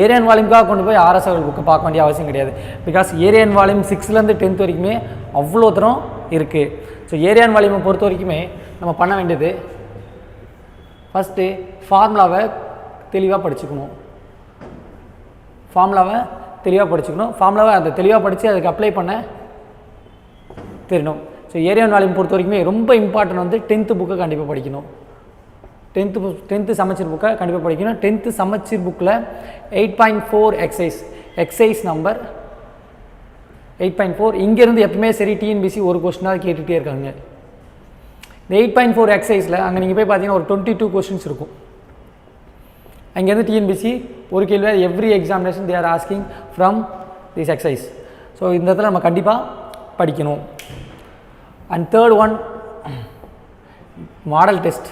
ஏரியா அண்ட் வால்யூம்காக கொண்டு போய் ஆர்எஸ்ஆர் புக்கை பார்க்க வேண்டிய அவசியம் கிடையாது. பிகாஸ் ஏரியா அண்ட் வால்யூம் 6th-லேருந்து 10th வரைக்குமே அவ்வளோ தூரம் இருக்குது. ஸோ ஏரியா அண்ட் வால்யூமை பொறுத்த வரைக்குமே நம்ம பண்ண வேண்டியது ஃபஸ்ட்டு ஃபார்முலாவை தெளிவாக படிச்சுக்கணும். ஃபார்முலாவை அதை தெளிவாக படித்து அதுக்கு அப்ளை பண்ண தெரியணும். ஸோ ஏரியா அண்ட் வால்யூம் பொறுத்த வரைக்குமே ரொம்ப இம்பார்ட்டன்ட் வந்து 10th புக்கை கண்டிப்பாக படிக்கணும். 10th சமச்சீர் புக்கை கண்டிப்பாக படிக்கணும். 10th சமச்சீர் புக்கில் 8.4 எக்ஸசைஸ் நம்பர் 8.4 இங்கேருந்து எப்பவுமே சரி டிஎன்பிசி ஒரு கொஸ்டினாக கேட்டுகிட்டே இருக்காங்க. இந்த 8.4 எக்ஸசைஸில் அங்கே நீங்கள் போய் பார்த்தீங்கன்னா ஒரு 22 கொஸ்டின்ஸ் இருக்கும். அங்கேருந்து டிஎன்பிசி ஒரு கேள்வி every examination they are asking from this exercise. So இந்த இடத்துல நம்ம கண்டிப்பாக படிக்கணும். And third one model test.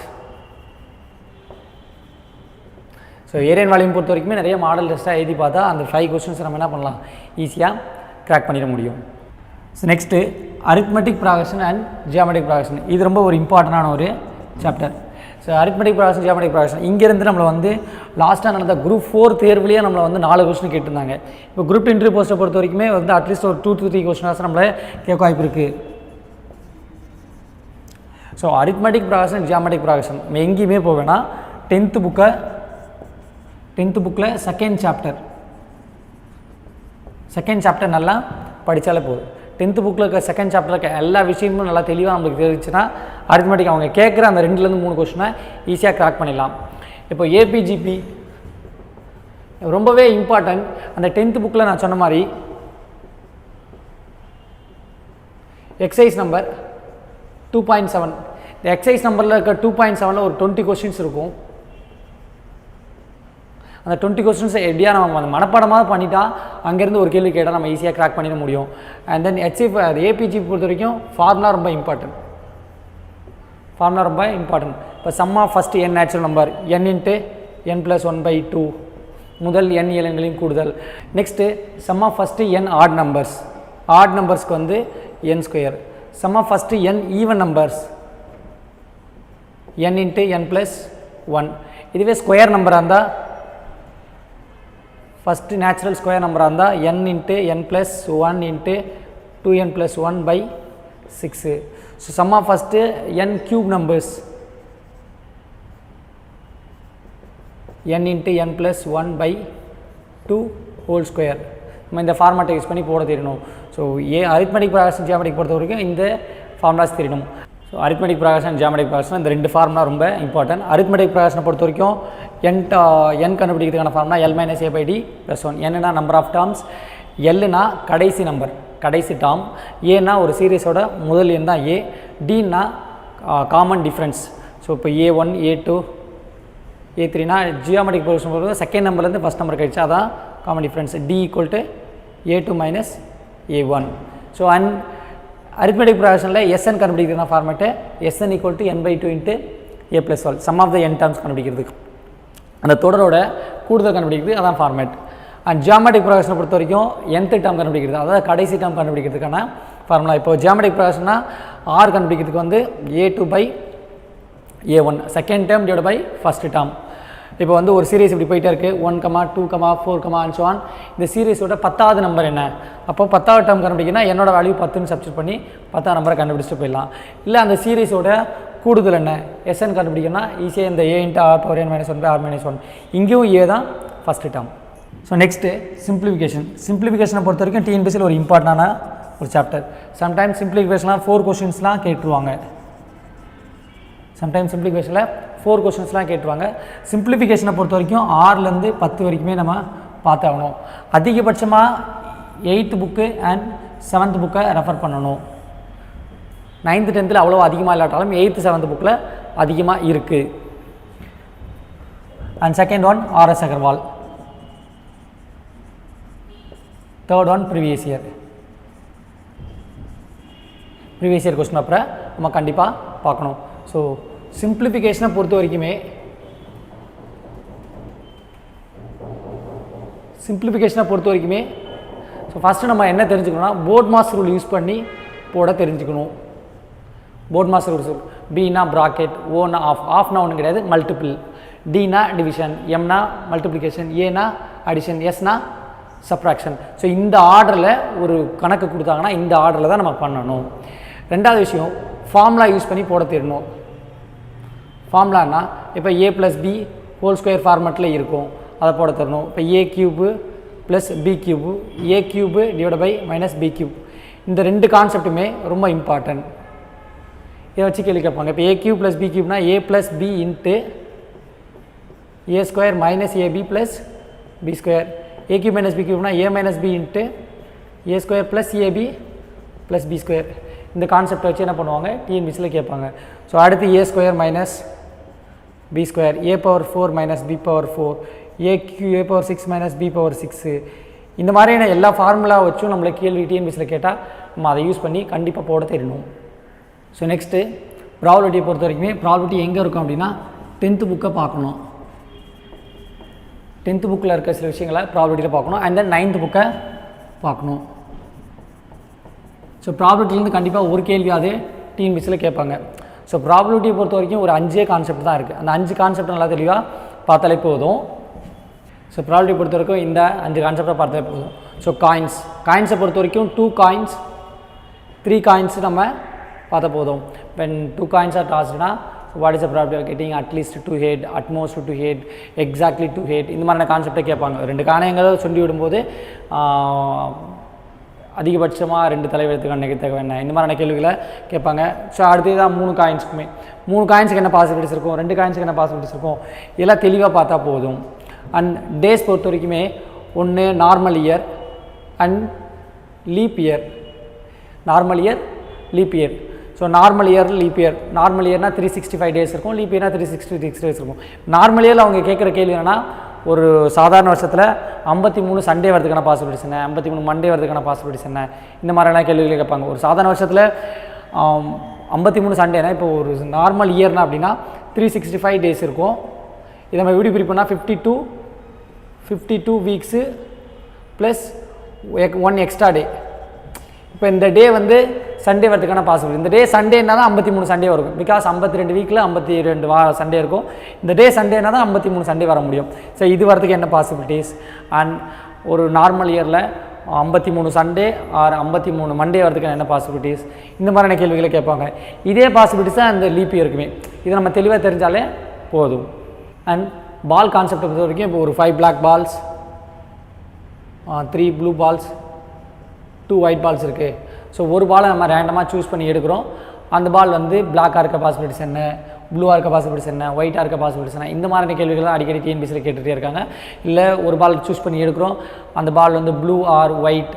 So area and volume பொறுத்த வரைக்குமே நிறைய மாடல் டெஸ்ட்டாக எழுதி பார்த்தா அந்த 5 கொஸ்டின்ஸ் நம்ம என்ன பண்ணலாம், ஈஸியாக கிராக் பண்ணிட முடியும். So next arithmetic progression and geometric progression. இது ரொம்ப ஒரு இம்பார்ட்டண்டான ஒரு chapter. So arithmetic progression, geometric progression இங்கேருந்து நம்மளை வந்து லாஸ்ட்டாக நடந்த குரூப் 4 தேர்வுலேயே நம்மளை வந்து 4 கொஸ்டின் கேட்டிருந்தாங்க. இப்போ குரூப் 2 இன்டர்வியூ போஸ்ட்டை பொறுத்த வரைக்குமே வந்து அட்லீஸ்ட் ஒரு 2 to 3 கொஸ்டினாக நம்மளை கேட்க வாய்ப்பு இருக்குது. So arithmetic progression, geometric progression நம்ம எங்கேயுமே போவேன்னா 10th புக்கில் செகண்ட் சாப்டர் நல்லா படித்தாலே போதும். 10th புக்கில் இருக்க செகண்ட் சாப்டரில் இருக்க எல்லா விஷயமும் நல்லா தெளிவாக நம்மளுக்கு தெரிஞ்சுன்னா அரித்மெட்டிக் அவங்க கேட்குற அந்த 2 to 3 கொஸ்டினை ஈஸியாக கிராக் பண்ணிடலாம். இப்போ ஏபிஜிபி ரொம்பவே இம்பார்ட்டன்ட். அந்த 10th புக்கில் நான் சொன்ன மாதிரி எக்ஸசைஸ் நம்பர் 2.7, இந்த எக்ஸசைஸ் நம்பரில் இருக்க 2.7ல் ஒரு 20 கொஸ்டின்ஸ் இருக்கும். அந்த 20 கொஸ்டின்ஸை எப்படியா நம்ம அந்த மனப்பாடமாக பண்ணிட்டா அங்கேருந்து ஒரு கேள்வி கேட்டால் நம்ம ஈஸியாக கிராக் பண்ணிட முடியும். அண்ட் தென் ஏபிஜி பொறுத்த வரைக்கும் ஃபார்முலா ரொம்ப இம்பார்ட்டன்ட். இப்போ sum of first n natural number n × n+1/2 முதல் n இலங்களின் கூடுதல். Next sum of first n odd நம்பர்ஸ்க்கு வந்து n². Sum of first n even numbers n × n+1. இதுவே ஸ்கொயர் நம்பராக இருந்தால் ஃபஸ்ட்டு நேச்சுரல் ஸ்கொயர் நம்பராக இருந்தால் n × n+1 × 2n+1/6. So sum of first n cube numbers n × n+1/2 whole square. நம்ம இந்த ஃபார்மேட்டை யூஸ் பண்ணி போட தெரியணும். ஸோ அரித்மெட்டிக் ப்ராக்ரஷன், ஜியாமெட்ரிக் பொறுத்த வரைக்கும் இந்த ஃபார்முலாஸ் தெரியணும். So arithmetic progression, geometric progression இந்த 2 ஃபார்முலா ரொம்ப இம்பார்ட்டன்ட். அரித்மெட்டிக் ப்ராக்ரஷனை பொறுத்த வரைக்கும் n கண்டுபிடிக்கிறதுக்கான formula l - a/d + 1. n number of terms, எல்னா கடைசி டேர்ம், ஏன்னா ஒரு சீரீஸோட முதல் எண் தான் a, dனா காமன் டிஃப்ரென்ஸ். ஸோ இப்போ a1, a2, a3னா ஜியாமெட்ரிக் ப்ராக்ரஷன் பொறுத்த செகண்ட் நம்பர்லேருந்து ஃபஸ்ட் நம்பர் கழிச்சா அதான் common difference. d = a2 - a1. So arithmetic ப்ராக்ரஷனில் SN கண்டுபிடிக்கிறதுனா format SN = n/2 × a+1. Sum of the n terms கண்டுபிடிக்கிறதுக்கு அந்த தொடரோட கூடுதல் கண்டுபிடிக்கிறது அதான் ஃபார்மேட். அண்ட் ஜியாமெட்ரிக் ப்ரோக்ரஷனை பொறுத்த வரைக்கும் nth டேர்ம் கண்டுபிடிக்கிறது, அதாவது கடைசி டேர்ம் கண்டுபிடிக்கிறதுக்கான ஃபார்முலா. இப்போ ஜியாமெட்ரிக் ப்ரோக்ரஷன்னா ஆர் கண்டுபிடிக்கிறதுக்கு வந்து a2 by a1 second term divide by first term. இப்போ வந்து ஒரு சீரீஸ் இப்படி போயிட்டே இருக்குது 1, 2, 4, and so on. இந்த சீரீஸோட 10வது நம்பர் என்ன? அப்போ 10வது டேர்ம் கண்டுபிடிக்கனா என்னோட வேல்யூ 10ன்னு சப்ஸ்டிட் பண்ணி 10ஆம் நம்பரை கண்டுபிடிச்சிட்டு போயிடலாம். இல்லை அந்த சீரீஸோட கூடுதல் என்ன எஸ்என் கண்டுபிடிக்கணும்னா ஈஸியாக இந்த a × r⁻1/r−1 இங்கேயும் a தான் ஃபஸ்ட்டு டேர்ம். ஸோ நெக்ஸ்ட்டு சிம்பிளிஃபிகேஷனை பொறுத்த வரைக்கும் டிஎன்பிஎஸ்சியில் ஒரு இம்பார்ட்டண்டான ஒரு சாப்டர். சம்டைம்ஸ் சிம்பிளிஃபிகேஷன்லாம் 4 கொஸ்டின்ஸ்லாம் கேட்டுருவாங்க. சம்டைம்ஸ் சிம்பிளிஃபிகேஷனில் 4 கொஸ்டின்ஸ்லாம் கேட்டுருவாங்க. சிம்பிளிஃபிகேஷனை பொறுத்த வரைக்கும் 6லேருந்து 10 வரைக்குமே நம்ம பார்த்தாகணும். அதிகபட்சமாக 8th புக்கு அண்ட் 7th புக்கை ரெஃபர் பண்ணணும். 9th 10th அவ்வளோ அதிகமாக இல்லாட்டாலும் 8th 7th புக்கில் அதிகமாக இருக்குது. And second one RS Agarwal, third one previous year question பேப்பரை நம்ம கண்டிப்பாக பார்க்கணும். ஸோ சிம்பிளிஃபிகேஷனை பொறுத்த வரைக்குமே ஸோ ஃபஸ்ட்டு நம்ம என்ன தெரிஞ்சுக்கணும்னா போர்ட் மாஸ் ரூல் யூஸ் பண்ணி போட தெரிஞ்சுக்கணும். போர்ட் மாஸ் ரூல் பின்னா ப்ராக்கெட், ஓனா ஆஃப்னா ஒன்றும் கிடையாது மல்டிபிள், டினா டிவிஷன், எம்னா மல்டிப்ளிகேஷன், ஏனா அடிஷன், எஸ்னா சப்ராக்ஷன். ஸோ இந்த ஆர்டரில் ஒரு கணக்கு கொடுத்தாங்கன்னா இந்த ஆர்டரில் தான் நம்ம பண்ணணும். ரெண்டாவது விஷயம் ஃபார்முலா யூஸ் பண்ணி போட தெரியணும். ஃபார்முலான்னா இப்போ a+b² ஃபார்மெட்டில் இருக்கும், அதை போட தரணும். இப்போ a³ + b³ a³ divide by -b³ இந்த ரெண்டு கான்செப்ட்டுமே ரொம்ப இம்பார்ட்டன்ட். இதை வச்சு கேள்வி கேட்பாங்க. இப்போ a³ + b³ a + b × a² - ab + b², a³ - b³ a - b × a² + b². இந்த கான்செப்டை வச்சு என்ன பண்ணுவாங்க டிஎன்பிஎஸ்சியில் கேட்பாங்க. ஸோ அடுத்து a² - b², a⁴ - b⁴, a⁴ - b⁴, இந்த மாதிரியான எல்லா ஃபார்முலா வச்சும் நம்மளை கேள்வி டிஎன்பிஎஸ்சியில் கேட்டால் நம்ம அதை யூஸ் பண்ணி கண்டிப்பாக போட தெரியணும். ஸோ நெக்ஸ்ட்டு ப்ராபபிலிட்டியை பொறுத்த வரைக்குமே ப்ராபபிலிட்டி எங்கே இருக்கும் அப்படின்னா 10th புக்கை பார்க்கணும். 10th புக்கில் இருக்க சில விஷயங்களை ப்ராபபிலிட்டியில் பார்க்கணும். அண்ட் தென் 9th புக்கை பார்க்கணும். ஸோ ப்ராபபிலிட்டிலேருந்து கண்டிப்பாக ஒரு கேள்வியாவது டிஎன்பிஎஸ்சியில் கேட்பாங்க. ஸோ ப்ராபபிலிட்டியை பொறுத்த வரைக்கும் ஒரு 5 கான்செப்ட் தான் இருக்குது. அந்த 5 கான்செப்ட் நல்லா தெளிவாக பார்த்தாலே போதும். ஸோ ப்ராபபிலிட்டி பொறுத்த வரைக்கும் இந்த 5 கான்செப்டை பார்த்தாலே போதும். ஸோ காயின்ஸை பொறுத்த வரைக்கும் 2 காயின்ஸ் 3 காயின்ஸ் நம்ம பார்த்தா போதும். when 2 coins are tossed na, so what is the probability of getting at least 2 head, at most 2 head, exactly 2 head, இந்த மாதிரியான கான்செப்டை கேட்பாங்க. 2 காணையங்களை சொல்லி விடும்போது அதிகபட்சமாக 2 தலைவெழுத்துக்கான நிகழ்த்தக என்ன, இந்த மாதிரியான கேள்விகளை கேட்பாங்க. ஸோ அடுத்து தான் 3 காயின்ஸுக்குமே 3 காயின்ஸுக்கு என்ன பாசிபிலிட்டிஸ் இருக்கும், 2 காயின்ஸுக்கு என்ன பாசிபிலிட்டிஸ் இருக்கும், இதெல்லாம் தெளிவாக பார்த்தா போதும். அண்ட் டேஸ் பொறுத்த வரைக்குமே ஒன்று normal year and leap year. Normal year, leap year. So normal year, leap year. Normal இயர்னால் 365 டேஸ் இருக்கும், லீப் இயர்னால் 366 டேஸ் இருக்கும். நார்மல் இயரில் அவங்க கேட்குற கேள்வி என்னென்னா, ஒரு சாதாரண வருஷத்தில் 53 சண்டே வரதுக்கான பாசிபிலிட்டிஸ் என்ன, 53 மண்டே வரதுக்கான பாசிபிலிட்டிஸ் என்ன, இந்த மாதிரியான கேள்விகளை கேட்பாங்க. ஒரு சாதாரண வருஷத்தில் 53 சண்டேனா, இப்போ ஒரு நார்மல் இயர்னா அப்படின்னா 365 டேஸ் இருக்கும். இதை நம்ம எப்படி பிரிப்போம்னா 52 வீக்ஸு ப்ளஸ் 1 எக்ஸ்ட்ரா டே. இப்போ இந்த டே வந்து சண்டே வரதுக்கான பாசிபிலிட்டி. இந்த டே சண்டேனா தான் 53 சண்டே வரும். பிகாஸ் 52 வீக்கில் 52 சண்டே இருக்கும். இந்த டே சண்டேனா தான் 53 சண்டே வர முடியும். ஸோ இது வரதுக்கு என்ன பாசிபிலிட்டிஸ், அண்ட் ஒரு நார்மல் இயரில் 53 சண்டே ஆர் 53 மண்டே வரதுக்கு என்ன பாசிபிலிட்டிஸ், இந்த மாதிரியான கேள்விகளை கேட்பாங்க. இதே பாசிபிலிட்டிஸ் தான் அந்த லீப் இயருக்குமே. இதை நம்ம தெளிவாக தெரிஞ்சாலே போதும். அண்ட் பால் கான்செப்டை பொறுத்த வரைக்கும் இப்போ ஒரு 5 black balls, 3 blue balls, 2 white balls இருக்குது. ஸோ ஒரு பாலை நம்ம ரேண்டமாக சூஸ் பண்ணி எடுக்கிறோம். அந்த பால் வந்து பிளாக்காக இருக்க பாசிபிலிட்டிஸ் என்ன, ப்ளூவாக இருக்க பாசிபிலிட்டிஸ் என்ன, ஒயிட்டாக இருக்க பாசிபிலிட்டிஸ் என்ன, இந்த மாதிரியான கேள்விகள் அடிக்கடி டிஎன்பிஎஸ்சியில் கேட்டுகிட்டே இருக்காங்க. இல்லை ஒரு பால் சூஸ் பண்ணி எடுக்கிறோம், அந்த பால் வந்து blue or white,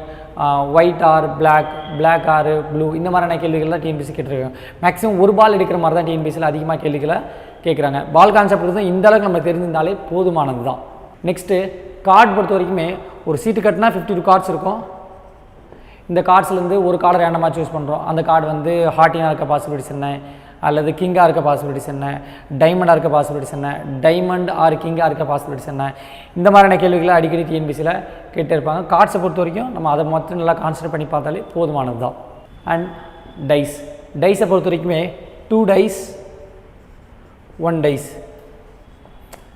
white or black, black or blue, இந்த மாதிரியான கேள்விகள் தான் டிஎன்பிஎஸ்சி கேட்டுருக்காங்க. மேக்ஸிமம் ஒரு பால் எடுக்கிற மாதிரி தான் டிஎன்பிஎஸ்சியில் அதிகமாக கேள்விகளை கேட்குறாங்க. பால் கான்செப்ட் தான் இந்த அளவுக்கு நம்ம தெரிஞ்சிருந்தாலே போதுமானது தான். நெக்ஸ்ட்டு கார்டு பொறுத்த வரைக்குமே ஒரு சீட்டு கட்டினா 52 கார்ட்ஸ் இருக்கும். இந்த கார்ட்ஸ்லேருந்து ஒரு கார்டை ரேண்டமாக சூஸ் பண்ணுறோம். அந்த கார்டு வந்து ஹார்ட்டினாக இருக்க பாசிபிலிட்டிஸ் என்ன, அல்லது கிங்காக இருக்க பாசிபிலிட்டிஸ் என்ன, டைமண்டாக இருக்க பாசிபிலிட்டிஸ் என்ன, டைமண்ட் ஆர் கிங்காக இருக்க பாசிபிலிட்டிஸ் என்ன, இந்த மாதிரியான கேள்விகளை அடிக்கடி டிஎன்பிசியில் கேட்டே இருப்பாங்க. கார்ட்ஸை பொறுத்த வரைக்கும் நம்ம அதை மட்டும் நல்லா கான்சன்ட்ரேட் பண்ணி பார்த்தாலே போதுமானது தான். அண்ட் டைஸை பொறுத்த வரைக்குமே 2 டைஸ் 1 டைஸ்.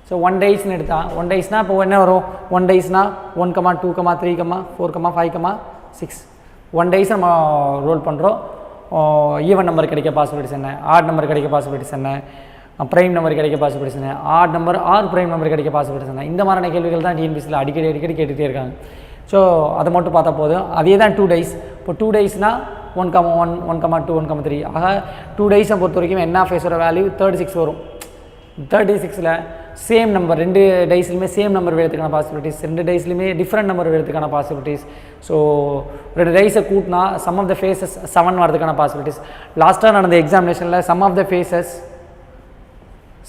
ஸோ 1 டைஸ்னு எடுத்தால் 1 டைஸ்னால் இப்போ என்ன வரும், 1 டைஸ்னால் 1, 2, 3, 4, 5, 6. 1 டைஸ் நம்ம ரோல் பண்ணுறோம். ஈவன் நம்பர் கிடைக்க பாசிபிலிட்டிஸ் என்ன, ஆட் நம்பர் கிடைக்க பாசிபிலிட்டிஸ் என்ன, ப்ரைம் நம்பர் கிடைக்க பாசிபிலிட்டிஸ் என்ன, odd number or prime number கிடைக்க பாசிபிலிட்டிஸ் என்ன, இந்த மாதிரியான கேள்விகள் தான் டிஎன்பிசியில் அடிக்கடி கேட்டுகிட்டே இருக்காங்க. ஸோ அதை மட்டும் பார்த்தா போதும். அதே தான் 2 டைஸ். இப்போ 2 டைஸ்னால் 1, 1, 1, 2, 1, 3. ஆக 2 டைஸை பொறுத்த வரைக்கும் என்ன ஃபேஸோட வேல்யூ 36 வரும். 36ல் சேம் நம்பர் 2 டைஸ்லையுமே சேம் நம்பர் வரதுக்கான பாசிபிலிட்டிஸ், 2 டைஸ்லையுமே டிஃப்ரெண்ட் நம்பர் வரதுக்கான பாசிபிலிட்டிஸ். ஸோ 2 டைஸை கூட்டினா சம் ஆஃப் த ஃபேஸஸ் 7 வரதுக்கான பாசிபிலிட்டிஸ். லாஸ்ட்டாக நடந்த எக்ஸாமினேஷனில் சம் ஆஃப் த ஃபேஸஸ்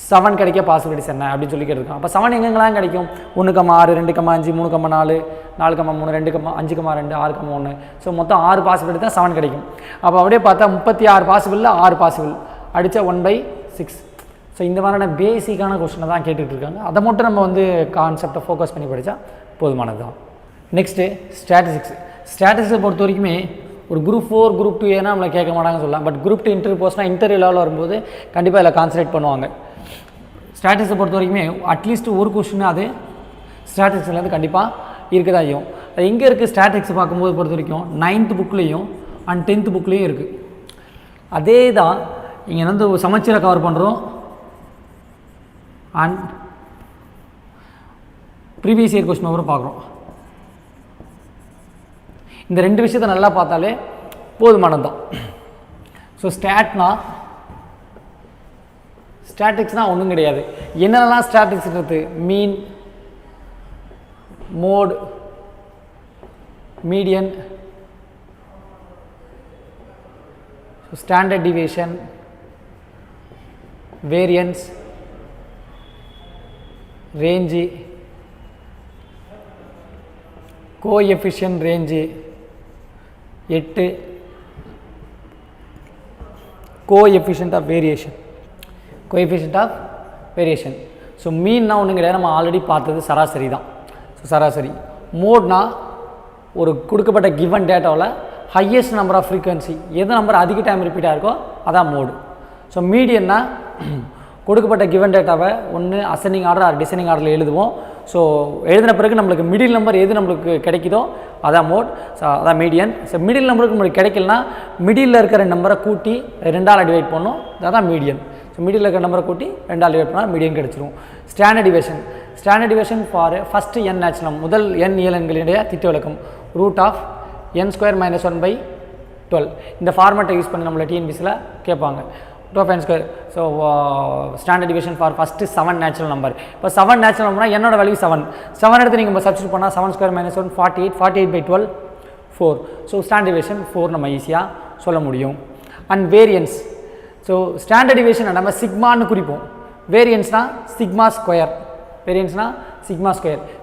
7 கிடைக்க பாசிபிலிட்டிஸ் என்ன அப்படின்னு சொல்லி கேட்டிருக்கோம். அப்போ 7 எங்கெங்கெல்லாம் கிடைக்கும், 1,6, 2,5, 3,4, 4,3, 2,5, 2, 6,1. ஸோ மொத்தம் 6 பாசிபிலிட்டி தான் 7 கிடைக்கும். அப்போ அப்படியே பார்த்தா 36 பாசிபிளில் 6 பாசிபிள் அடித்தா 1/6. ஸோ இந்த மாதிரியான பேசிக்கான கொஸ்டினை தான் கேட்டுட்டு இருக்காங்க. அதை மட்டும் நம்ம வந்து கான்செப்டை ஃபோக்கஸ் பண்ணி படித்தா போதுமானது தான். நெக்ஸ்ட்டு ஸ்டாட்டிஸ்டிக்ஸை பொறுத்த வரைக்குமே ஒரு குரூப் 4 குரூப் 2 ஏன்னா நம்மளை கேட்க மாட்டாங்கன்னு சொல்லலாம். பட் குரூப் 2 இன்டர்வியூ போஸ்ட்னால் இன்டர்வியூ லெவலில் வரும்போது கண்டிப்பாக இதில் கான்சன்ட்ரேட் பண்ணுவாங்க. ஸ்டாட்டிஸ்டிக்ஸை பொறுத்த வரைக்குமே அட்லீஸ்ட் ஒரு கொஸ்டின் அது ஸ்டாட்டிஸ்டிக்ஸ்லேருந்து கண்டிப்பாக இருக்க தான் செய்யும். அது எங்கே இருக்குது ஸ்டாட்டிஸ்டிக்ஸ் பார்க்கும்போது பொறுத்த வரைக்கும் 9th புக்லேயும் அண்ட் 10th புக்லேயும் இருக்குது. அதே தான் இங்கே வந்து சமச்சீரை கவர் பண்ணுறோம் அண்ட் ப்ரீவியஸ் இயர் கொஸ்டின் பேப்பரும் பார்க்குறோம். இந்த 2 விஷயத்தை நல்லா பார்த்தாலே போதுமானது தான். ஸோ ஸ்டாட்டிக்ஸ்னால் ஒன்றும் கிடையாது. என்னென்னலாம் ஸ்டாட்டிக்ஸ்ன்றது mean, mode, median, standard deviation, variance, range, coefficient range 8, coefficient of variation. So மீன்னா ஒன்றும் கிடையாது, நம்ம ஆல்ரெடி பார்த்தது சராசரி தான். ஸோ சராசரி. மோட்னா ஒரு கொடுக்கப்பட்ட கிவன் டேட்டாவில் ஹையஸ்ட் நம்பர் ஆஃப் ஃப்ரீக்வன்சி எது நம்பர் அதிக டைம் ரிப்பீட்டாக இருக்கோ அதான் மோடு. ஸோ மீடியன்னா கொடுக்கப்பட்ட கிவன் டேட்டாவை ஒன்று அசெண்டிங் ஆர்டர் ஆர் டிசெண்டிங் ஆர்டரில் எழுதுவோம். ஸோ எழுதின பிறகு நம்மளுக்கு மிடில் நம்பர் எது நம்மளுக்கு கிடைக்குதோ அதான் மோட். ஸோ அதான் மீடியன். ஸோ மிடில் நம்பருக்கு நம்மளுக்கு கிடைக்கலனா மிடில் இருக்கிற நம்பரை கூட்டி 2ஆல் டிவைட் பண்ணணும், அதான் மீடியன். ஸோ மிடில் இருக்கிற நம்பரை கூட்டி 2ஆல் டிவைட் பண்ணால் மீடியன் கிடச்சிரும். Standard deviation for first n natural முதல் n இயலன்களினுடைய திட்ட விளக்கம் √n² - 1/12. இந்த ஃபார்மேட்டை யூஸ் பண்ணி நம்மளை டிஎன்பிசியில் கேட்பாங்க. √n². So standard deviation for first 7 natural number. இப்போ 7 நேச்சுரல் நம்பர்னால் என்னோட வேல்யூ 7 எடுத்து நீங்கள் சப்ஸ்டிட் பண்ணால் 7² - 1 48/12 4. ஸோ ஸ்டாண்டர்ட் டிவியேஷன் 4 நம்ம ஈஸியாக சொல்ல முடியும். And variance. So standard deviation நம்ம சிக்மான்னு குறிப்போம், வேரியன்ஸ்னால் சிக்மா ஸ்கொயர்.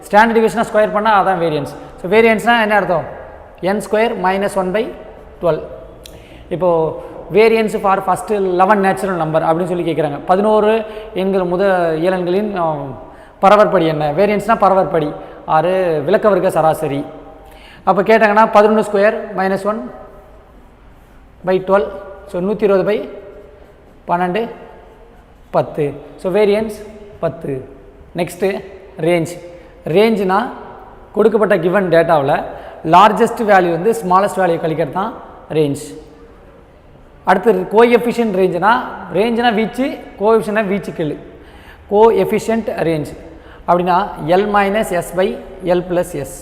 ஸ்டாண்டர்ட் டிவியேஷனை ஸ்கொயர் பண்ணால் அதான் வேரியன்ஸ். ஸோ வேரியன்ஸ்னால் என்ன அர்த்தம், n² - 1/12. இப்போது variance for first 11 natural number அப்படின்னு சொல்லி கேட்குறாங்க. 11 எண்கள் இயலன்களின் பரவற்படி என்ன, வேரியன்ஸ்னால் பரவற்படி 6 விளக்க வர்க்க சராசரி. அப்போ கேட்டாங்கன்னா 11² - 1/12. ஸோ 120/12 10. So variance 10. நெக்ஸ்ட்டு ரேஞ்சுனா கொடுக்கப்பட்ட கிவன் டேட்டாவில் லார்ஜஸ்ட் வேல்யூ வந்து ஸ்மாலஸ்ட் வேல்யூ கழிக்கிறது தான் ரேஞ்ச். அடுத்து கோஎஃபிஷியன்ட் ரேஞ்சுனா வீச்சு, கோஎஃபிஷியன்ட்னா வீச்சுக்கள். கோஎஃபிஷியன்ட் ரேஞ்ச் அப்படின்னா L - S/L + S.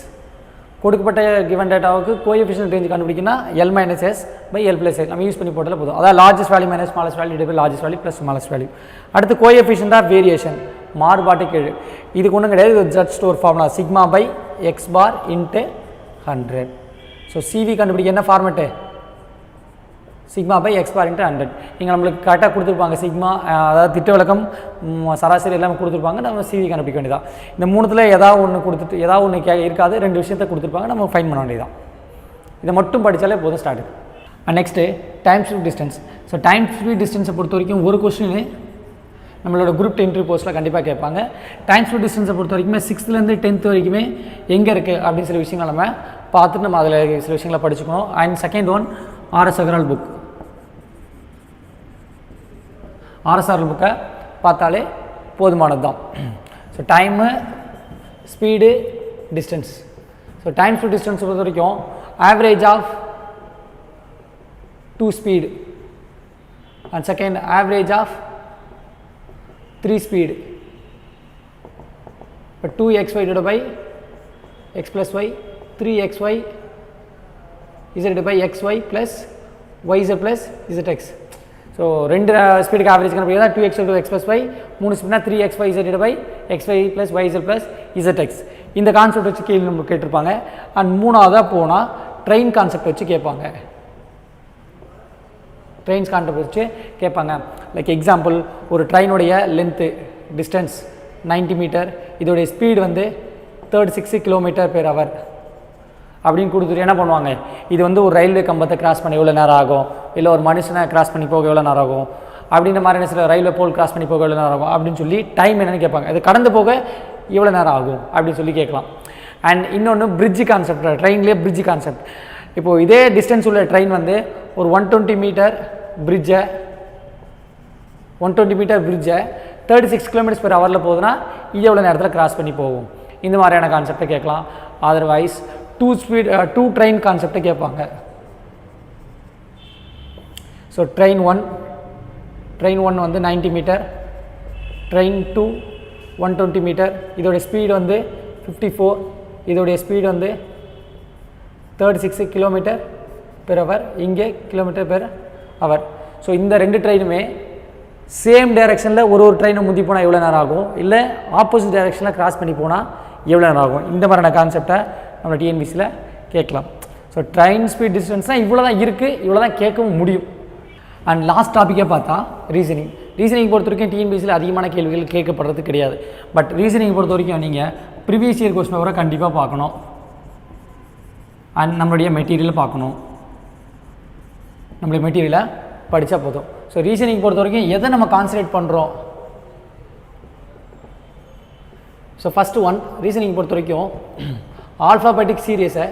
கொடுக்கப்பட்ட கிவன் டேட்டாவுக்கு கோஎஃபிஷியன்ட் ரேஞ்ச் கண்டுபிடிக்கணும்னா L - S/L + S நம்ம யூஸ் பண்ணி போட்டாலே போதும். அதாவது largest value - smallest value / largest value + smallest value. அடுத்து கோஎஃபிஷியன்ட் ஆஃப் வேரியேஷன் மாறுபாட்டு கீழ். இதுக்கு ஒன்றும் கிடையாது, இது ஜஸ்ட் ஒரு formula σ/x bar × 100. So CV கண்டுபிடிக்க என்ன ஃபார்மெட்டு, σ/x bar × 100. இங்கே நம்மளுக்கு கரெக்டாக கொடுத்துருப்பாங்க சிக்மா, அதாவது திட்ட விளக்கம் சராசரி எல்லாமே கொடுத்துருப்பாங்க. நம்ம CV கண்டுபிடிக்க வேண்டியதான். இந்த மூணுத்தில் ஏதாவது ஒன்று கொடுத்துட்டு ஏதாவது ஒன்று இருக்காது, 2 விஷயத்தை கொடுத்துருப்பாங்க, நம்ம ஃபைன் பண்ண வேண்டியதான். இதை மட்டும் படித்தாலே போதும் start. And next time speed distance. So time speed டிஸ்டன்ஸை பொறுத்த வரைக்கும் ஒரு கொஸ்டின் நம்மளோட குரூப் இன்டர்வியூ போஸ்ட்டில் கண்டிப்பாக கேட்பாங்க. டைம் ஸ்பீட் டிஸ்டன்ஸை பொறுத்த வரைக்குமே 6th-லேருந்து 10th வரைக்குமே எங்கே இருக்குது அப்படின்னு சில விஷயங்கள் நம்ம பார்த்துட்டு நம்ம அதில் சில விஷயங்களை படிச்சுக்கணும். And second one RS Agarwal book. R S Agarwal புக்கை பார்த்தாலே போதுமானது தான். So time, speed, distance. So time speed distance பொறுத்த வரைக்கும் average of 2 speed and second average of 3 speed. But 2xy divided by x plus y, 3xy z by xy plus yz plus zx. So 2 ஸ்பீடுக்கு ஆவரேஜ் கணக்கு தான் 2x to x plus y, 3 ஸ்பீட்னா 3xy z divided by xy plus yz plus zx. இந்த கான்செப்ட் வச்சு கேள்வி நம்ம கேட்டிருப்பாங்க. அண்ட் மூணாவதாக போனால் ட்ரெயின் கான்செப்ட் வச்சு கேட்பாங்க. ட்ரெயின்ஸ் கான்செப்ட் வச்சு கேட்பாங்க. லைக் எக்ஸாம்பிள், ஒரு ட்ரெயினுடைய லென்த்து டிஸ்டன்ஸ் 90 மீட்டர், இதோடைய ஸ்பீடு வந்து 36 km/h அப்படின்னு கொடுத்துட்டு என்ன பண்ணுவாங்க, இது வந்து ஒரு ரயில்வே கம்பத்தை கிராஸ் பண்ண எவ்வளோ நேரம் ஆகும், இல்லை ஒரு மனுஷனை கிராஸ் பண்ணி போக எவ்வளோ நேரம் ஆகும், அப்படின்ற மாதிரி சில ரயில்வே போல் கிராஸ் பண்ணி போக எவ்வளோ நேரம் ஆகும் அப்படின்னு சொல்லி டைம் என்னென்னு கேட்பாங்க. இது கடந்து போக எவ்வளோ நேரம் ஆகும் அப்படின்னு சொல்லி கேட்கலாம். அண்ட் இன்னொன்று பிரிட்ஜ் கான்செப்ட், ட்ரெயின்லேயே பிரிட்ஜ் கான்செப்ட். இப்போது இதே டிஸ்டன்ஸ் உள்ள ட்ரெயின் வந்து ஒரு 120 மீட்டர் பிரிட்ஜை 36 km/h போகுதுன்னா இது எவ்வளோ நேரத்தில் கிராஸ் பண்ணி போகும், இந்த மாதிரியான கான்செப்டை கேட்கலாம். அதர்வைஸ் 2 ட்ரெயின் கான்செப்டை கேட்பாங்க. ஸோ ட்ரெயின் ஒன் வந்து 90 மீட்டர், ட்ரெயின் 2 120 மீட்டர், இதோடைய ஸ்பீடு வந்து 54, இதோடைய ஸ்பீடு வந்து 36 km/h, இங்கே km/h. ஸோ இந்த 2 ட்ரெயினுமே சேம் டைரெக்ஷனில் ஒரு ட்ரெயினை முந்தி போனால் எவ்வளோ நேரம் ஆகும், இல்லை ஆப்போசிட் டைரெக்ஷனில் கிராஸ் பண்ணி போனால் எவ்வளோ நேரம் ஆகும், இந்த மாதிரியான கான்செப்டை நம்ம டிஎன்பிசியில் கேட்கலாம். ஸோ ட்ரெயின் ஸ்பீட் டிஸ்டன்ஸ்னால் இவ்வளோ தான் இருக்குது, இவ்வளோ தான் கேட்கவும் முடியும். அண்ட் லாஸ்ட் டாப்பிக்கே பார்த்தா ரீசனிங் பொறுத்த வரைக்கும் டிஎன்பிசியில் அதிகமான கேள்விகள் கேட்கப்படுறது கிடையாது. பட் ரீசனிங் பொறுத்த வரைக்கும் நீங்கள் ப்ரீவியஸ் இயர் கொஸ்டின் பேப்பரை கண்டிப்பாக பார்க்கணும். அண்ட் நம்மளுடைய மெட்டீரியலை பார்க்கணும். நம்மளுடைய மெட்டீரியலை படித்தா போதும். ஸோ ரீசனிங் பொறுத்த வரைக்கும் எதை நம்ம கான்சன்ட்ரேட் பண்ணுறோம். ஸோ ஃபஸ்ட்டு ஒன், ரீசனிங் பொறுத்த வரைக்கும் ஆல்ஃபாபெட்டிக் சீரியஸை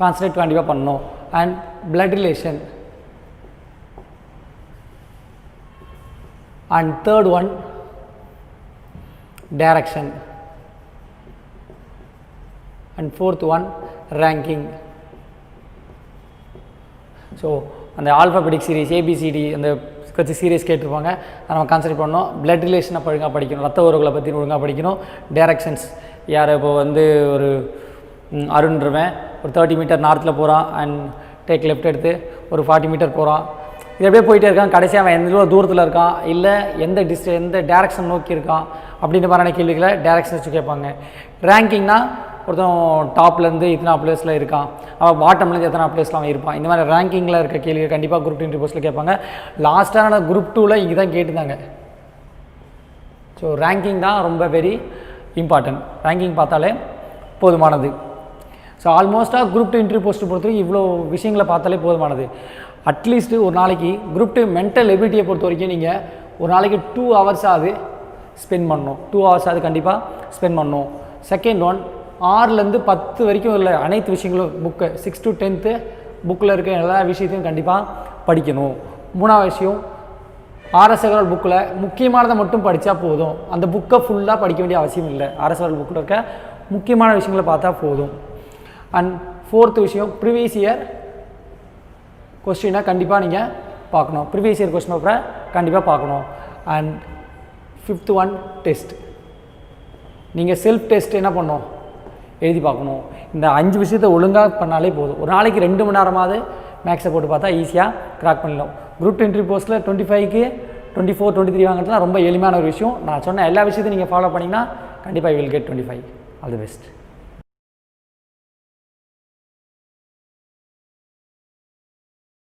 கான்சன்ட்ரேட் கண்டிப்பாக பண்ணணும். And blood relation. And third one direction. And fourth one ranking. So அந்த ஆல்ஃபாபெட்டிக் சீரீஸ் ஏபிசிடி அந்த வச்சு சீரியஸ் கேட்டிருப்பாங்க, அதை நம்ம கான்சன்ட்ரேட் பண்ணணும். பிளட் ரிலேஷனை ஒழுங்காக படிக்கணும், ரத்த உறவுகளை பற்றி ஒழுங்காக படிக்கணும். டைரக்ஷன்ஸ், யார் இப்போ வந்து ஒரு அருண்றவன் ஒரு 30 மீட்டர் நார்த்தில் போகிறான் அண்ட் டேக் லெஃப்ட் எடுத்து ஒரு 40 மீட்டர் போகிறான், இது எப்படியே போயிட்டே இருக்கான், கடைசியாக அவன் எந்த தூரத்தில் இருக்கான், இல்லை எந்த டேரக்ஷன் நோக்கி இருக்கான் அப்படின்ற மாதிரியான கேள்விகளை டைரக்ஷன் வச்சு கேட்பாங்க. ரேங்கிங்னா ஒருத்தன் டாப்லேருந்து இத்தனை பிளேஸில் இருக்கான், அவன் பாட்டம்லேருந்து எத்தனை பிளேஸில் அவன் இருப்பான், இந்த மாதிரி ரேங்கிங்கில் இருக்க கேள்வி கண்டிப்பாக குரூப் 2 போஸ்ட்டில் கேட்பாங்க. லாஸ்ட்டான குரூப் 2ல் இங்கே தான் கேட்டுருந்தாங்க. ஸோ ரேங்கிங் தான் ரொம்ப வெரி இம்பார்ட்டன்ட். ரேங்கிங் பார்த்தாலே போதுமானது. ஸோ ஆல்மோஸ்ட்டாக குரூப் 2 இன்டர்வியூ போஸ்ட்டு பொறுத்தவரைக்கும் இவ்வளோ விஷயங்களை பார்த்தாலே போதுமானது. அட்லீஸ்ட்டு ஒரு நாளைக்கு குரூப் 2 மென்டல் எபிலிட்டியை பொறுத்த வரைக்கும் நீங்கள் ஒரு நாளைக்கு 2 hours ஸ்பெண்ட் பண்ணணும். 2 hours கண்டிப்பாக ஸ்பெண்ட் பண்ணணும். செகண்ட் ஒன், 6லேருந்து 10 வரைக்கும் உள்ள அனைத்து விஷயங்களும் புக்கு 6 to 10th புக்கில் இருக்க எல்லா விஷயத்தையும் கண்டிப்பாக படிக்கணும். மூணாவது விஷயம், ஆர்எஸ் அகர்வால் புக்கில் முக்கியமானதை மட்டும் படித்தா போதும். அந்த புக்கை ஃபுல்லாக படிக்க வேண்டிய அவசியம் இல்லை. ஆர்எஸ் அகர்வால் புக்கில் இருக்க முக்கியமான விஷயங்களை பார்த்தா போதும். அண்ட் ஃபோர்த்து விஷயம், ப்ரீவியஸ் இயர் கொஸ்டினை கண்டிப்பாக நீங்கள் பார்க்கணும். ப்ரீவியஸ் இயர் கொஸ்டின் பேப்பரை கண்டிப்பாக பார்க்கணும். And fifth one, test. நீங்கள் செல்ஃப் டெஸ்ட் என்ன பண்ணணும், எழுதி பார்க்கணும். இந்த 5 விஷயத்தை ஒழுங்காக பண்ணாலே போதும். ஒரு நாளைக்கு 2 மணி நேரமாவது மேக்ஸை போட்டு பார்த்தா ஈஸியாக கிராக் பண்ணிடலாம். குரூப் 2 இன்டர்வியூ போஸ்ட்டில் 25க்கு 24, 23 வாங்குறதுலாம் ரொம்ப எளிமையான ஒரு விஷயம். நான் சொன்ன எல்லா விஷயத்தையும் நீங்கள் ஃபாலோ பண்ணிங்கன்னா கண்டிப்பாக you will get 25. All the best.